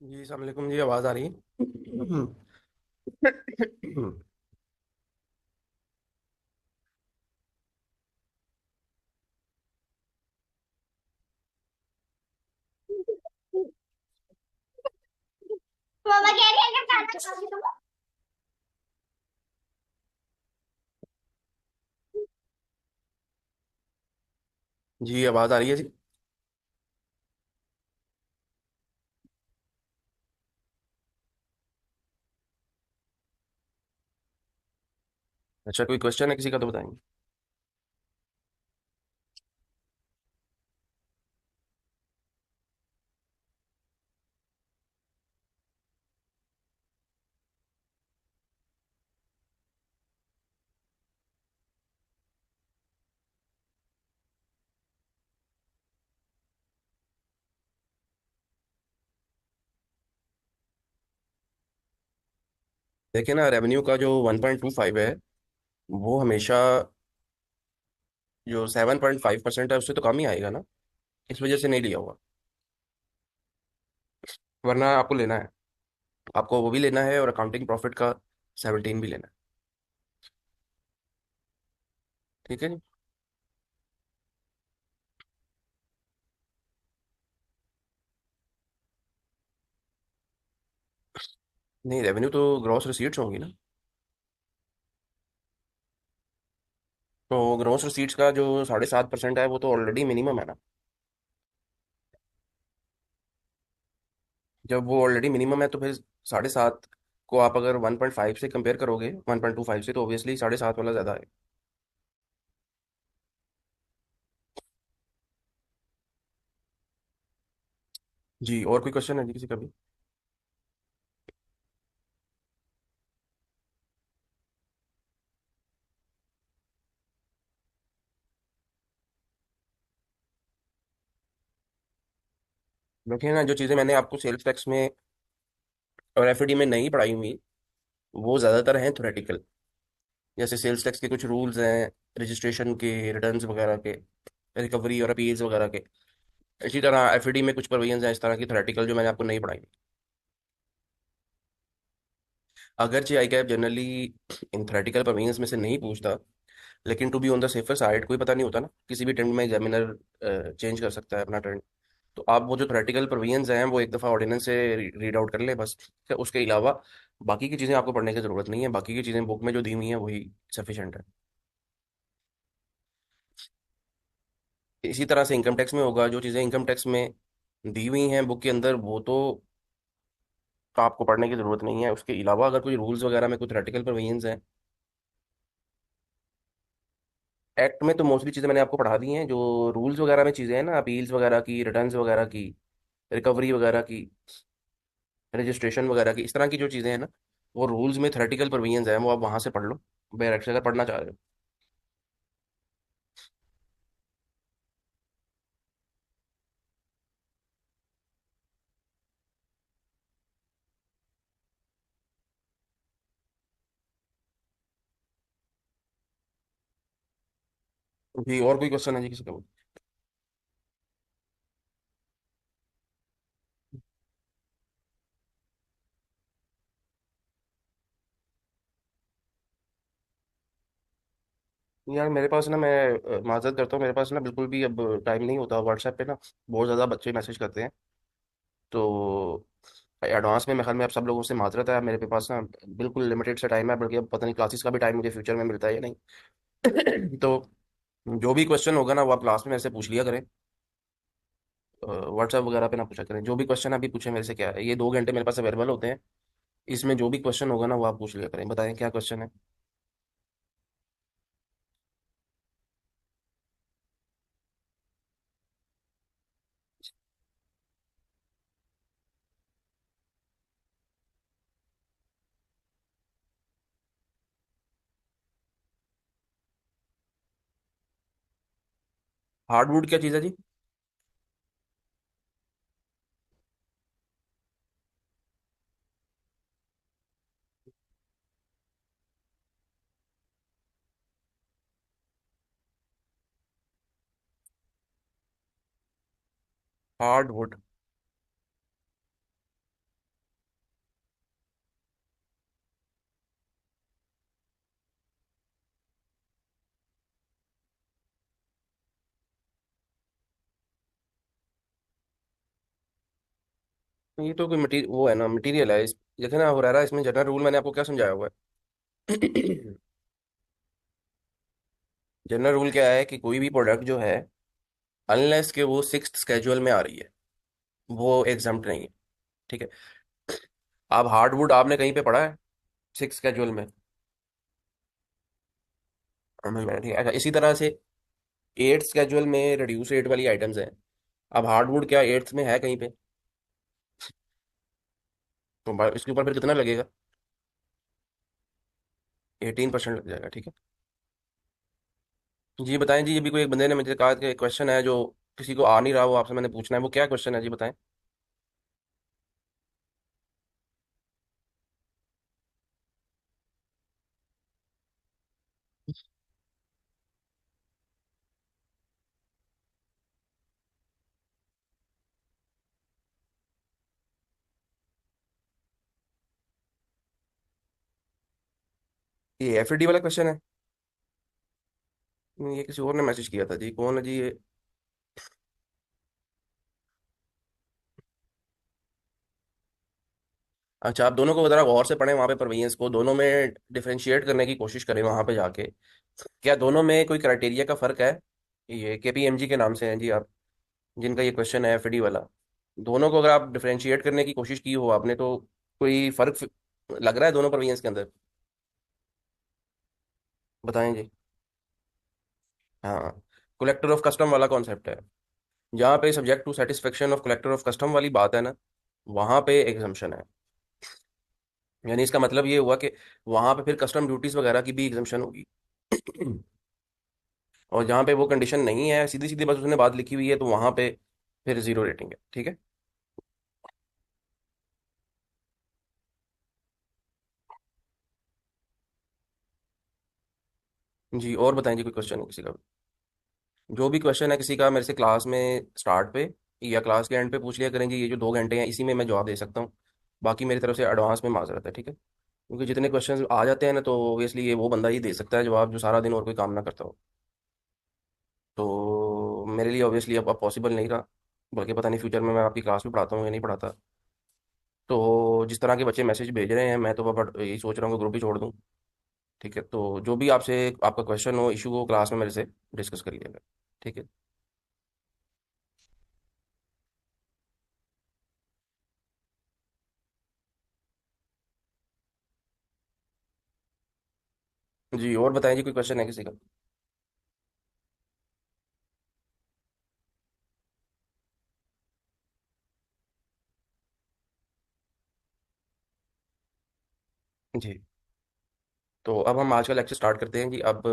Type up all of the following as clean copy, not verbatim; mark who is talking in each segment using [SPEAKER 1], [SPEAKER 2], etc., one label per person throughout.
[SPEAKER 1] जी अस्सलाम वालेकुम जी, आवाज़ आ रही है।
[SPEAKER 2] मामा कह रही है अगर खाना खाओगी तो
[SPEAKER 1] जी आवाज़ आ रही है जी। अच्छा, कोई क्वेश्चन है किसी का तो बताएंगे। देखिए ना, रेवेन्यू का जो 1.25 है वो हमेशा जो 7.5% है उससे तो कम ही आएगा ना। इस वजह से नहीं लिया हुआ, वरना आपको लेना है। आपको वो भी लेना है और अकाउंटिंग प्रॉफिट का 17 भी लेना है। ठीक है जी। नहीं, रेवेन्यू तो ग्रॉस रिसीट्स होंगी ना। तो ग्रॉस रिसीट्स का जो 7.5% है वो तो ऑलरेडी मिनिमम है ना। जब वो ऑलरेडी मिनिमम है तो फिर 7.5 को आप अगर 1.5 से कंपेयर करोगे, 1.25 से, तो ऑब्वियसली 7.5 वाला ज़्यादा है। जी, और कोई क्वेश्चन है जी किसी का भी। देखिए ना, जो चीज़ें मैंने आपको सेल्स टैक्स में और एफडी में नहीं पढ़ाई हुई वो ज़्यादातर हैं थ्योरेटिकल। जैसे सेल्स टैक्स के कुछ रूल्स हैं, रजिस्ट्रेशन के, रिटर्न्स वगैरह के, रिकवरी और अपील्स वगैरह के। इसी तरह एफडी में कुछ प्रोविजंस हैं इस तरह की थ्योरेटिकल जो मैंने आपको नहीं पढ़ाई। अगरचे ICAP generally in theoretical provisions में से नहीं पूछता, लेकिन to be on the safer side, कोई पता नहीं होता ना, किसी भी ट्रेंड में एग्जामिनर चेंज कर सकता है अपना ट्रेंड। तो आप वो जो थ्योरेटिकल प्रोविजंस हैं वो एक दफ़ा ऑर्डिनेंस से रीड आउट कर लें बस। तो उसके अलावा बाकी की चीज़ें आपको पढ़ने की ज़रूरत नहीं है, बाकी की चीज़ें बुक में जो दी हुई हैं वही सफिशेंट है। इसी तरह से इनकम टैक्स में होगा, जो चीज़ें इनकम टैक्स में दी हुई हैं बुक के अंदर वो तो आपको पढ़ने की ज़रूरत नहीं है। उसके अलावा अगर कोई रूल्स वगैरह में कोई थ्योरेटिकल प्रोविजंस हैं एक्ट में, तो मोस्टली चीज़ें मैंने आपको पढ़ा दी हैं। जो रूल्स वगैरह में चीज़ें हैं ना, अपील्स वगैरह की, रिटर्न्स वगैरह की, रिकवरी वगैरह की, रजिस्ट्रेशन वगैरह की, इस तरह की जो चीज़ें हैं ना, वो रूल्स में थ्योरेटिकल प्रोविजंस हैं, वो आप वहाँ से पढ़ लो डायरेक्ट से अगर पढ़ना चाह रहे हो। जी, और कोई क्वेश्चन है जी किसी का। यार मेरे पास ना, मैं माजरत करता हूँ, मेरे पास ना बिल्कुल भी अब टाइम नहीं होता व्हाट्सएप पे ना। बहुत ज़्यादा बच्चे मैसेज करते हैं। तो एडवांस में, मैं ख्याल में, आप सब लोगों से माजरत है। मेरे पास ना बिल्कुल लिमिटेड सा टाइम है, बल्कि अब पता नहीं क्लासेस का भी टाइम मुझे फ्यूचर में मिलता है या नहीं। तो जो भी क्वेश्चन होगा ना वो आप क्लास में मेरे से पूछ लिया करें। व्हाट्सएप वगैरह पे ना पूछा करें। जो भी क्वेश्चन अभी पूछे मेरे से, क्या है, ये 2 घंटे मेरे पास अवेलेबल होते हैं। इसमें जो भी क्वेश्चन होगा ना वो आप पूछ लिया करें। बताएं क्या क्वेश्चन है। हार्डवुड क्या चीज़ है जी। हार्डवुड। ये तो कोई मटीरियल वो है ना, मटीरियल है इस, जैसे ना हो रहा है इसमें जनरल रूल मैंने आपको क्या समझाया हुआ है। जनरल रूल क्या है कि कोई भी प्रोडक्ट जो है, अनलेस के वो सिक्स्थ स्केड्यूल में आ रही है, वो एग्जाम्प्ट नहीं है। ठीक है। आप हार्डवुड आपने कहीं पे पढ़ा है सिक्स स्केड्यूल में? ठीक है, अच्छा इसी तरह से एट्थ स्केड्यूल में रिड्यूस रेट वाली आइटम्स हैं। अब हार्डवुड क्या एट्थ में है कहीं पे? तो इसके ऊपर फिर कितना लगेगा? 18% लग जाएगा। ठीक है। जी बताएं जी, अभी कोई एक बंदे ने मुझे कहा कि क्वेश्चन है जो किसी को आ नहीं रहा, वो आपसे मैंने पूछना है, वो क्या क्वेश्चन है जी बताएं। ये एफडी वाला क्वेश्चन है? ये किसी और ने मैसेज किया था जी, कौन है जी ये? अच्छा, आप दोनों को जरा गौर से पढ़ें वहां पे, परवेंस को दोनों में डिफरेंशिएट करने की कोशिश करें वहां पे जाके। क्या दोनों में कोई क्राइटेरिया का फर्क है? ये केपीएमजी के नाम से हैं जी आप, जिनका ये क्वेश्चन है एफडी वाला। दोनों को अगर आप डिफरेंशिएट करने की कोशिश की हो आपने, तो कोई फर्क लग रहा है दोनों परवेंस के अंदर? बताएं जी। हाँ, कलेक्टर ऑफ कस्टम वाला कॉन्सेप्ट है। जहाँ पे subject to satisfaction of collector of custom वाली बात है ना, वहां पे एग्जाम्पशन है। यानी इसका मतलब ये हुआ कि वहां पे फिर कस्टम ड्यूटीज वगैरह की भी एग्जाम्पशन होगी। और जहाँ पे वो कंडीशन नहीं है, सीधी सीधी बस उसने बात लिखी हुई है, तो वहां पे फिर जीरो रेटिंग है। ठीक है। जी और बताएं जी, कोई क्वेश्चन है किसी का? जो भी क्वेश्चन है किसी का, मेरे से क्लास में स्टार्ट पे या क्लास के एंड पे पूछ लिया करें जी, ये जो 2 घंटे हैं इसी में मैं जवाब दे सकता हूँ। बाकी मेरी तरफ से एडवांस में माजरत है। ठीक है। क्योंकि जितने क्वेश्चन आ जाते हैं ना, तो ऑब्वियसली ये वो बंदा ही दे सकता है जवाब जो सारा दिन और कोई काम ना करता हो। तो मेरे लिए ऑब्वियसली अब पॉसिबल नहीं रहा। बल्कि पता नहीं फ्यूचर में मैं आपकी क्लास में पढ़ाता हूँ या नहीं पढ़ाता। तो जिस तरह के बच्चे मैसेज भेज रहे हैं, मैं तो अब यही सोच रहा हूँ कि ग्रुप ही छोड़ दूँ। ठीक है, तो जो भी आपसे आपका क्वेश्चन हो, इशू हो, क्लास में मेरे से डिस्कस कर लिएगा। ठीक है। जी और बताएं जी, कोई क्वेश्चन है किसी का? जी, तो अब हम आज का लेक्चर स्टार्ट करते हैं जी। अब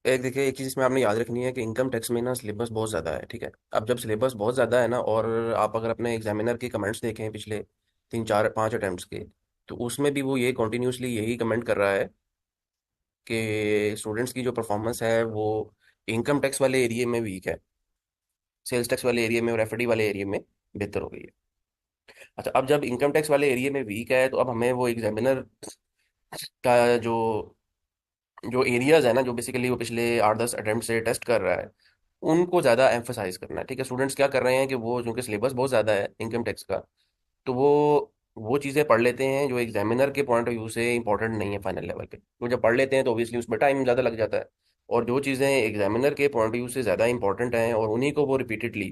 [SPEAKER 1] एक देखिए, एक चीज़ इसमें आपने याद रखनी है कि इनकम टैक्स में ना सिलेबस बहुत ज़्यादा है। ठीक है। अब जब सिलेबस बहुत ज़्यादा है ना, और आप अगर अपने एग्जामिनर के कमेंट्स देखें पिछले 3 4 5 अटेम्प्ट्स के, तो उसमें भी वो ये कॉन्टिन्यूसली यही कमेंट कर रहा है कि स्टूडेंट्स की जो परफॉर्मेंस है वो इनकम टैक्स वाले एरिया में वीक है, सेल्स टैक्स वाले एरिया में और एफडी वाले एरिया में बेहतर हो गई है। अच्छा, अब जब इनकम टैक्स वाले एरिया में वीक है, तो अब हमें वो एग्जामिनर का जो एरियाज है ना, जो बेसिकली वो पिछले 8 10 अटेम्प्ट से टेस्ट कर रहा है, उनको ज़्यादा एम्फोसाइज करना है। ठीक है। स्टूडेंट्स क्या कर रहे हैं कि वो चूंकि सिलेबस बहुत ज़्यादा है इनकम टैक्स का, तो वो चीज़ें पढ़ लेते हैं जो एग्जामिनर के पॉइंट ऑफ व्यू से इंपॉर्टेंट नहीं है फाइनल लेवल पे। तो जब पढ़ लेते हैं तो ऑब्वियसली उसमें टाइम ज़्यादा लग जाता है। और जो चीज़ें एग्जामिनर के पॉइंट ऑफ व्यू से ज़्यादा इंपॉर्टेंट हैं और उन्हीं को वो रिपीटेडली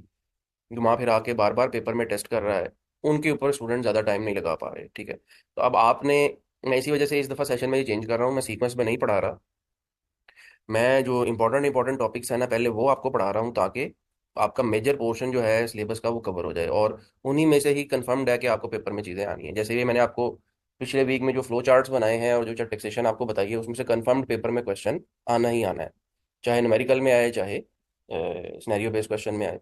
[SPEAKER 1] घुमा फिरा के बार बार पेपर में टेस्ट कर रहा है, उनके ऊपर स्टूडेंट ज़्यादा टाइम नहीं लगा पा रहे। ठीक है। तो अब आपने, मैं इसी वजह से इस दफ़ा सेशन में ये चेंज कर रहा हूँ, मैं सीक्वेंस में नहीं पढ़ा रहा। मैं जो इंपॉर्टेंट इंपॉर्टेंट टॉपिक्स है ना, पहले वो आपको पढ़ा रहा हूँ, ताकि आपका मेजर पोर्शन जो है सिलेबस का वो कवर हो जाए। और उन्हीं में से ही कंफर्म्ड है कि आपको पेपर में चीज़ें आनी है। जैसे ये मैंने आपको पिछले वीक में जो फ्लो चार्ट्स बनाए हैं और जो टैक्सेशन आपको बताई है, उसमें से कंफर्म्ड पेपर में क्वेश्चन आना ही आना है, चाहे न्यूमेरिकल में आए चाहे सिनेरियो बेस्ड क्वेश्चन में आए।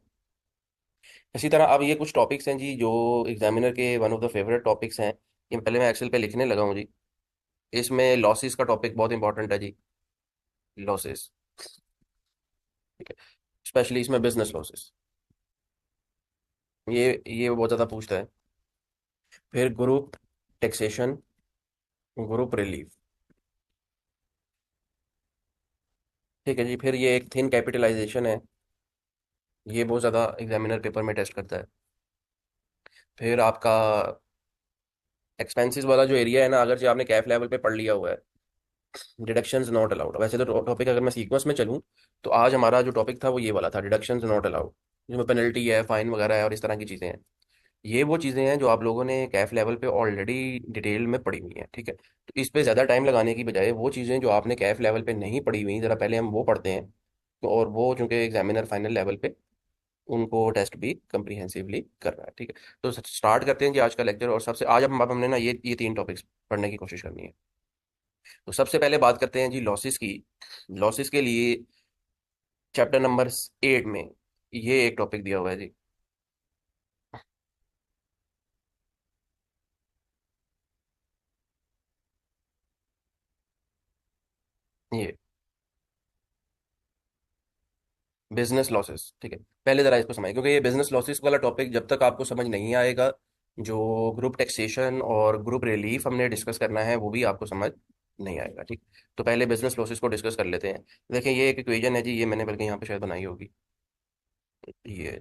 [SPEAKER 1] इसी तरह अब ये कुछ टॉपिक्स हैं जी जो एग्जामिनर के one of the favourite topics हैं। ये पहले मैं एक्सेल पे लिखने लगा हूँ जी। इसमें लॉसेस का टॉपिक बहुत इंपॉर्टेंट है जी। लॉसेस। ठीक है। स्पेशली इसमें बिजनेस लॉसेस, ये बहुत ज़्यादा पूछता है। फिर ग्रुप टैक्सेशन, ग्रुप रिलीफ। ठीक है जी। फिर ये एक थिन कैपिटलाइजेशन है। ये बहुत ज़्यादा एग्जामिनर पेपर में टेस्ट करता है। फिर आपका एक्सपेंसेस वाला जो एरिया है ना, अगर जो आपने कैफ लेवल पे पढ़ लिया हुआ है, डिडक्शंस नॉट अलाउड। वैसे तो टॉपिक अगर मैं सीक्वेंस में चलूँ, तो आज हमारा जो टॉपिक था वो ये वाला था, डिडक्शंस नॉट अलाउड, जिसमें पेनल्टी है, फाइन वगैरह है और इस तरह की चीज़ें हैं। ये वो चीज़ें हैं जो आप लोगों ने कैफ लेवल पे ऑलरेडी डिटेल में पढ़ी हुई हैं, ठीक है। तो इस पे ज़्यादा टाइम लगाने की बजाय वो चीज़ें जो आपने कैफ लेवल पे नहीं पढ़ी हुई, ज़रा पहले हम वो पढ़ते हैं। तो और वो चूंकि एग्जामिनर फाइनल लेवल पे उनको टेस्ट भी कम्प्रीहेंसिवली कर रहा है, ठीक है। तो स्टार्ट करते हैं जी आज का लेक्चर। और सबसे आज अब हमने ना ये तीन टॉपिक्स पढ़ने की कोशिश करनी है। तो सबसे पहले बात करते हैं जी लॉसेस की। लॉसेस के लिए चैप्टर नंबर 8 में ये एक टॉपिक दिया हुआ है जी। ये बिजनेस लॉसेस, ठीक है। पहले जरा इसको समझिए, क्योंकि ये बिजनेस लॉसेस वाला टॉपिक जब तक आपको समझ नहीं आएगा, जो ग्रुप टैक्सेशन और ग्रुप रिलीफ हमने डिस्कस करना है वो भी आपको समझ नहीं आएगा, ठीक। तो पहले बिजनेस लॉसेस को डिस्कस कर लेते हैं। देखिए ये एक इक्वेशन है जी, ये मैंने बल्कि यहाँ पे शायद बनाई होगी। ये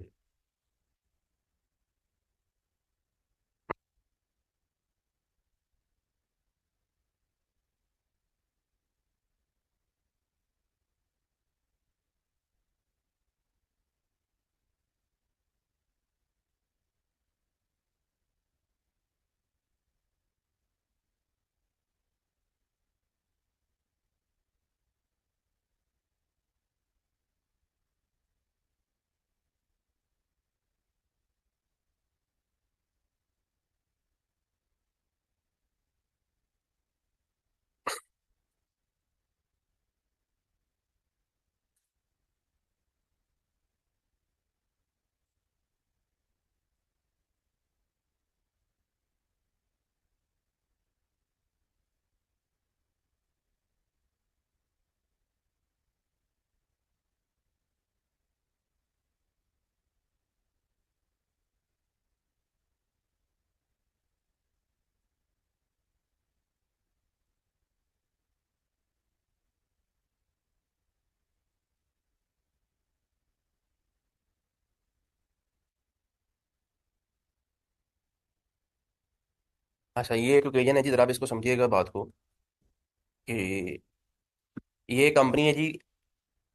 [SPEAKER 1] अच्छा, ये एक इक्वेशन है जी, जरा आप इसको समझिएगा बात को कि ये कंपनी है जी,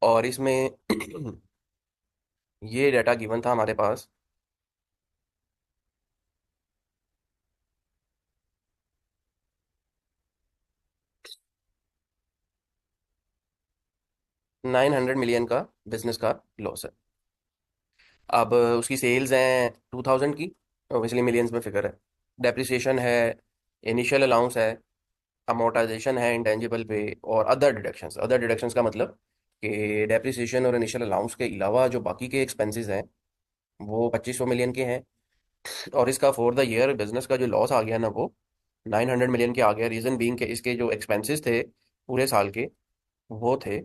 [SPEAKER 1] और इसमें ये डाटा गिवन था हमारे पास। 900 मिलियन का बिजनेस का लॉस है। अब उसकी सेल्स हैं 2000 की, ऑब्वियसली मिलियंस में फिगर है। डेप्रिसिएशन है, इनिशियल अलाउंस है, अमोर्टाइजेशन है इंटेंजिबल पे, और अदर डिडक्शंस। अदर डिडक्शंस का मतलब कि डेप्रिसिएशन और इनिशियल अलाउंस के अलावा जो बाकी के एक्सपेंसेस हैं वो 2500 मिलियन के हैं। और इसका फॉर द ईयर बिजनेस का जो लॉस आ गया ना, वो 900 मिलियन के आ गया। रीजन बीइंग के इसके जो एक्सपेंसेस थे पूरे साल के, वो थे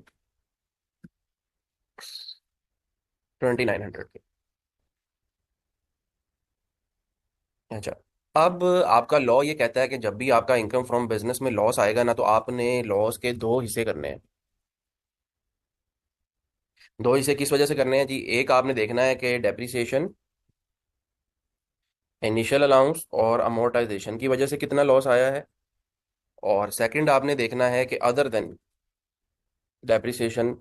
[SPEAKER 1] 2900 के। अच्छा, अब आपका लॉ ये कहता है कि जब भी आपका इनकम फ्रॉम बिजनेस में लॉस आएगा ना, तो आपने लॉस के दो हिस्से करने हैं। दो हिस्से किस वजह से करने हैं जी? एक आपने देखना है कि डेप्रिसिएशन, इनिशियल अलाउंस और अमोर्टाइजेशन की वजह से कितना लॉस आया है। और सेकंड आपने देखना है कि अदर देन डेप्रिसिएशन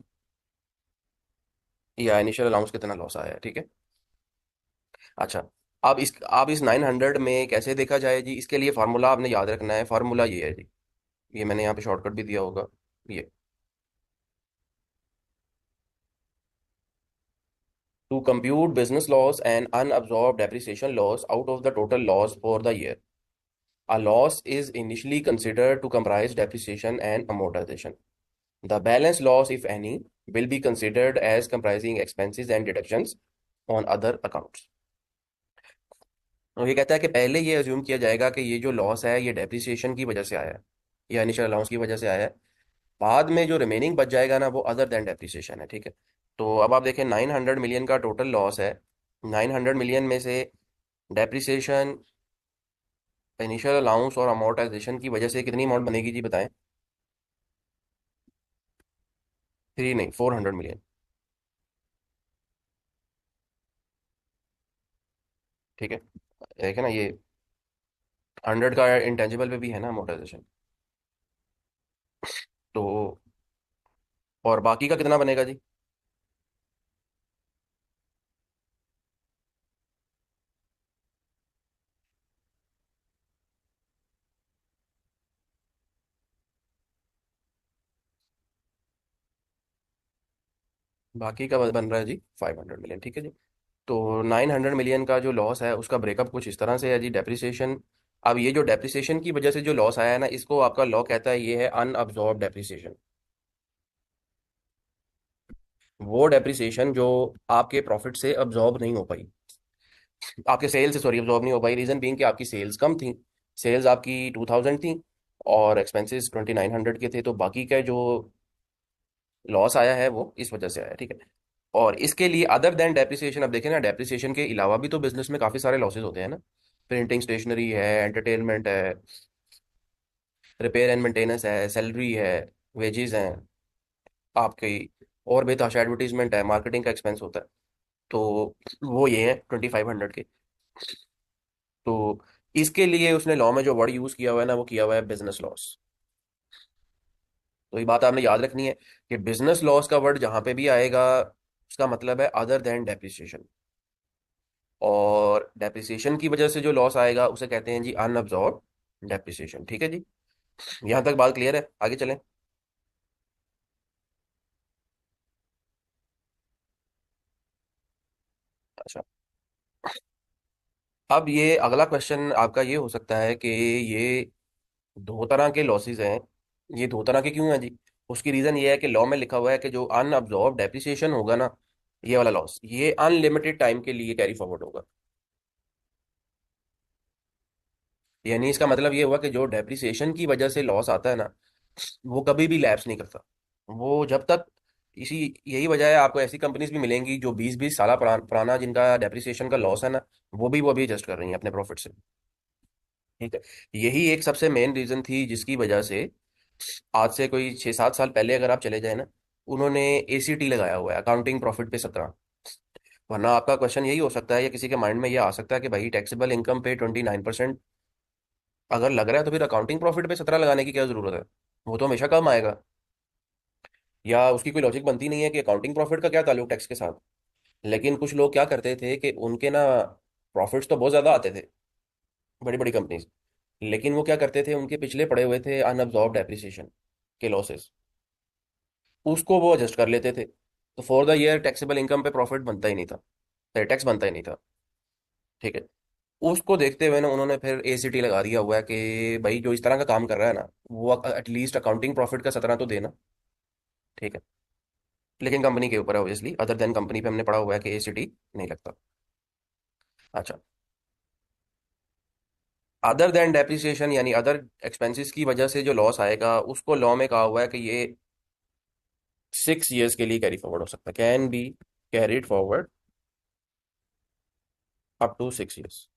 [SPEAKER 1] या इनिशियल अलाउंस कितना लॉस आया है, ठीक है। अच्छा, अब इस 900 में कैसे देखा जाए जी? इसके लिए फार्मूला आपने याद रखना है। फार्मूला ये है जी, ये मैंने यहाँ पे शॉर्टकट भी दिया होगा। ये to compute business loss and unabsorbed depreciation loss out of the total loss for the year. A loss is initially considered to comprise depreciation and amortization. The balance loss, if any, will be considered as comprising expenses and deductions on other accounts. और ये कहता है कि पहले ये assume किया जाएगा कि ये जो लॉस है ये डेप्रिसिएशन की वजह से आया है या इनिशियल अलाउंस की वजह से आया है। बाद में जो रिमेनिंग बच जाएगा ना, वो अदर देन डेप्रिसिएशन है, ठीक है। तो अब आप देखें, 900 मिलियन का टोटल लॉस है। 900 मिलियन में से डेप्रिसिएशन, इनिशियल अलाउंस और अमोर्टाइजेशन की वजह से कितनी अमाउंट बनेगी जी, बताएं। 3 नहीं, 400 मिलियन। ठीक है, एक है ना ये 100 का इंटेंजिबल पे भी है ना अमोर्टाइजेशन। तो और बाकी का कितना बनेगा जी? बाकी का बन रहा है जी 500 मिलियन, ठीक है जी। तो 900 मिलियन का जो लॉस है उसका ब्रेकअप कुछ इस तरह से है जी, डेप्रिसिएशन। अब ये जो डेप्रिसिएशन की वजह से जो लॉस आया है ना, इसको आपका लॉ कहता है ये है अनअब्जॉर्ब डेप्रिसिएशन। वो डेप्रिसिएशन जो आपके प्रॉफिट से अब्जॉर्ब नहीं हो पाई, आपके सेल से, सॉरी, अब्जॉर्ब नहीं हो पाई। रीजन बीइंग कि आपकी सेल्स कम थी, सेल्स आपकी 2000 थी और एक्सपेंसेस 2900 के थे, तो बाकी का जो लॉस आया है वो इस वजह से आया है, ठीक है। और इसके लिए अदर देन डेप्रिसिएशन, अब देखें ना, डेप्रिसिएशन के अलावा भी तो बिजनेस में काफी सारे लॉसेज होते हैं ना। प्रिंटिंग स्टेशनरी है, एंटरटेनमेंट है, रिपेयर एंड मेंटेनेंस है, सैलरी है, वेजेस हैं आपकी, और बेतहाशा एडवर्टीजमेंट है, मार्केटिंग का एक्सपेंस होता है। तो वो ये है 2500 के। तो इसके लिए उसने लॉ में जो वर्ड यूज किया हुआ है ना, वो किया हुआ है बिजनेस लॉस। तो ये बात आपने याद रखनी है कि बिजनेस लॉस का वर्ड जहां पे भी आएगा उसका मतलब है अदर देन डेप्रिसिएशन। और डेप्रिसिएशन की वजह से जो लॉस आएगा उसे कहते हैं जी अनअब्जॉर्ब डेप्रिसिएशन, ठीक है जी। यहां तक बात क्लियर है, आगे चलें। अच्छा, अब ये अगला क्वेश्चन आपका ये हो सकता है कि ये दो तरह के लॉसेस हैं, ये दो तरह के क्यों हैं जी? उसकी रीजन ये है कि लॉ में लिखा हुआ है कि जो अनअब्जॉर्ब डेप्रिसिएशन होगा ना, ये वाला लॉस, ये अनलिमिटेड टाइम के लिए कैरी फॉरवर्ड होगा। यानी इसका मतलब ये हुआ कि जो डेप्रिसिएशन की वजह से लॉस आता है ना, वो कभी भी लैप्स नहीं करता। वो जब तक, इसी यही वजह है आपको ऐसी कंपनीज भी मिलेंगी जो 20-20 साल पुराना जिनका डेप्रिसिएशन का लॉस है ना, वो भी एडजस्ट कर रही हैं अपने प्रॉफिट से, ठीक है। यही एक सबसे मेन रीजन थी जिसकी वजह से आज से कोई 6-7 साल पहले अगर आप चले जाए ना, उन्होंने एसीटी लगाया हुआ है, अकाउंटिंग प्रॉफिट पे 17। वरना आपका क्वेश्चन यही हो सकता है या किसी के माइंड में ये आ सकता है कि भाई टैक्सेबल इनकम पे 29% अगर लग रहा है तो फिर अकाउंटिंग प्रॉफिट पे 17 लगाने की क्या जरूरत है, वो तो हमेशा कम आएगा। या उसकी कोई लॉजिक बनती नहीं है कि अकाउंटिंग प्रॉफिट का क्या ताल्लुक टैक्स के साथ। लेकिन कुछ लोग क्या करते थे कि उनके ना प्रॉफिट्स तो बहुत ज्यादा आते थे, बड़ी बड़ी कंपनीज, लेकिन वो क्या करते थे, उनके पिछले पड़े हुए थे अनअब्जॉर्ब डेप्रिसिएशन के लॉसेस, उसको वो एडजस्ट कर लेते थे। तो for the year taxable income पे प्रॉफिट बनता ही नहीं था, टैक्स बनता ही नहीं था, ठीक है। उसको देखते हुए ना उन्होंने फिर एसीटी लगा दिया हुआ है कि भाई जो इस तरह का काम कर रहा है ना, वो एटलीस्ट अकाउंटिंग प्रॉफिट का 17 तो देना, ठीक है। लेकिन कंपनी के ऊपर है ऑब्वियसली, अदर देन कंपनी पे हमने पढ़ा हुआ है कि एसीटी नहीं लगता। अच्छा, अदर देन डेप्रिसिएशन यानी अदर एक्सपेंसेस की वजह से जो लॉस आएगा उसको लॉ में कहा हुआ है कि ये 6 ईयर्स के लिए कैरी फॉरवर्ड हो सकता है, can be carried forward up to 6 years,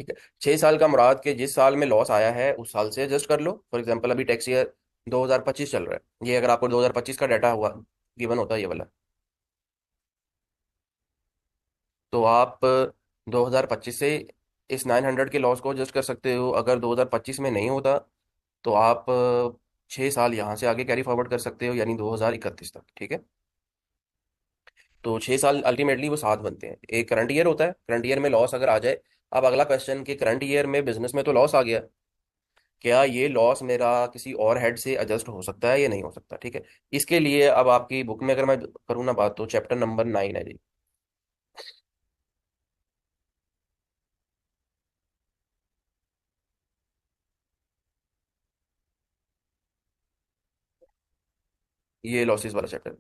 [SPEAKER 1] ठीक है। 6 साल का मुराद के जिस साल में लॉस आया है उस साल से एडजस्ट कर लो। फॉर एग्जांपल अभी टैक्स ईयर 2025 चल रहा है, ये अगर आपको 2025 का डाटा हुआ गिवन होता है ये वाला, तो आप 2025 से इस 900 के लॉस को एडजस्ट कर सकते हो। अगर 2025 में नहीं होता तो आप 6 साल यहाँ से आगे कैरी फॉरवर्ड कर सकते हो, यानी 2031 तक, ठीक है। तो 6 साल अल्टीमेटली वो साथ बनते हैं, एक करंट ईयर होता है, करंट ईयर में लॉस अगर आ जाए। अब अगला क्वेश्चन कि करंट ईयर में बिजनेस में तो लॉस आ गया, क्या ये लॉस मेरा किसी और हेड से एडजस्ट हो सकता है या नहीं हो सकता, ठीक है। इसके लिए अब आपकी बुक में अगर मैं करूँ ना बात, तो चैप्टर नंबर 9 है जी। ये लॉसेस वाला चैप्टर।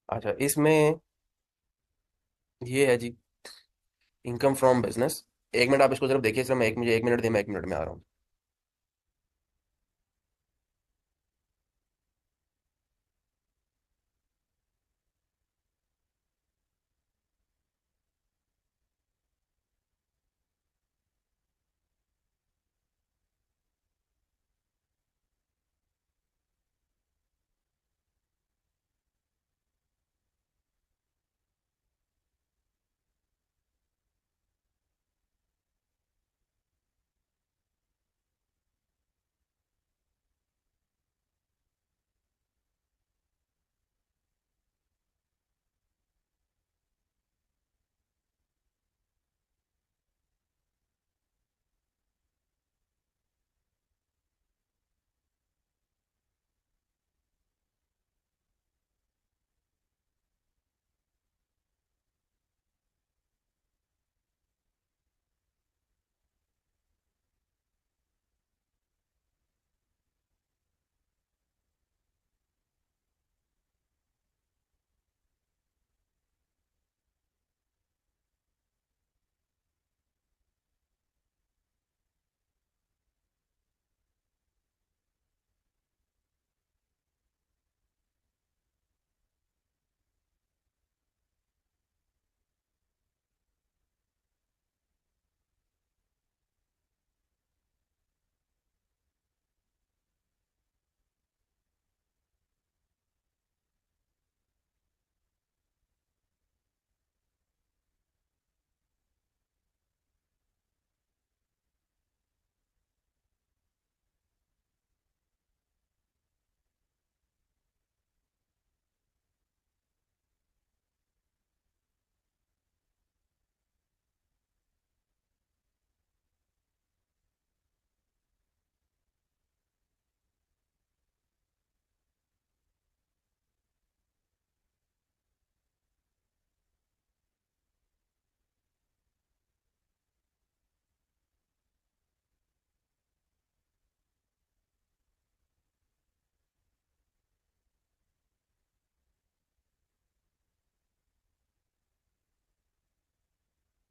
[SPEAKER 1] अच्छा, इसमें ये है जी, इनकम फ्रॉम बिजनेस। एक मिनट आप इसको जरा देखिए सर, मैं एक, मुझे 1 मिनट दे, मैं 1 मिनट में आ रहा हूँ।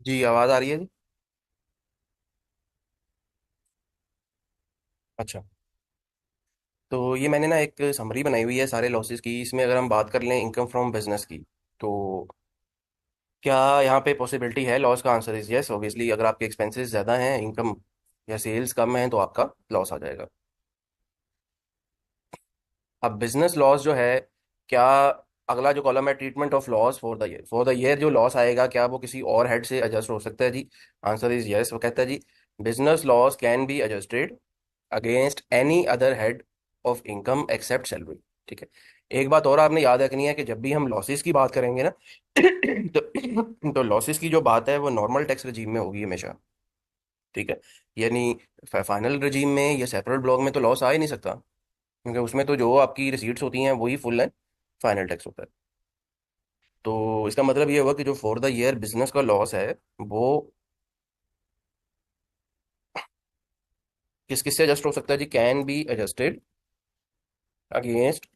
[SPEAKER 1] जी, आवाज़ आ रही है जी। अच्छा, तो ये मैंने ना एक समरी बनाई हुई है सारे लॉसेस की। इसमें अगर हम बात कर लें इनकम फ्रॉम बिजनेस की, तो क्या यहाँ पे पॉसिबिलिटी है लॉस का? Answer is yes obviously. अगर आपके एक्सपेंसेस ज़्यादा हैं, इनकम या सेल्स कम है, तो आपका लॉस आ जाएगा। अब बिजनेस लॉस जो है, क्या अगला जो कॉलम है, treatment of loss for the year, for the year जो लॉस आएगा, क्या वो किसी और हेड से एडजस्ट हो सकता है जी? Answer is yes. वो कहता है जी, business loss can be adjusted against any other head of income except salary. ठीक है। एक बात और आपने याद रखनी है कि जब भी हम लॉसेस की बात करेंगे ना तो लॉसेस की जो बात है वो नॉर्मल टैक्स रजीम में होगी हमेशा। ठीक है। यानी फाइनल रजीम में या सेपरेट ब्लॉक में तो लॉस आ ही नहीं सकता, क्योंकि उसमें तो जो आपकी रिसीट्स होती हैं वही फुल एंड फाइनल टैक्स होता है। तो इसका मतलब ये हुआ कि जो फॉर द ईयर बिजनेस का लॉस है, वो किस किस से एडजस्ट हो सकता है जी? Can be adjusted against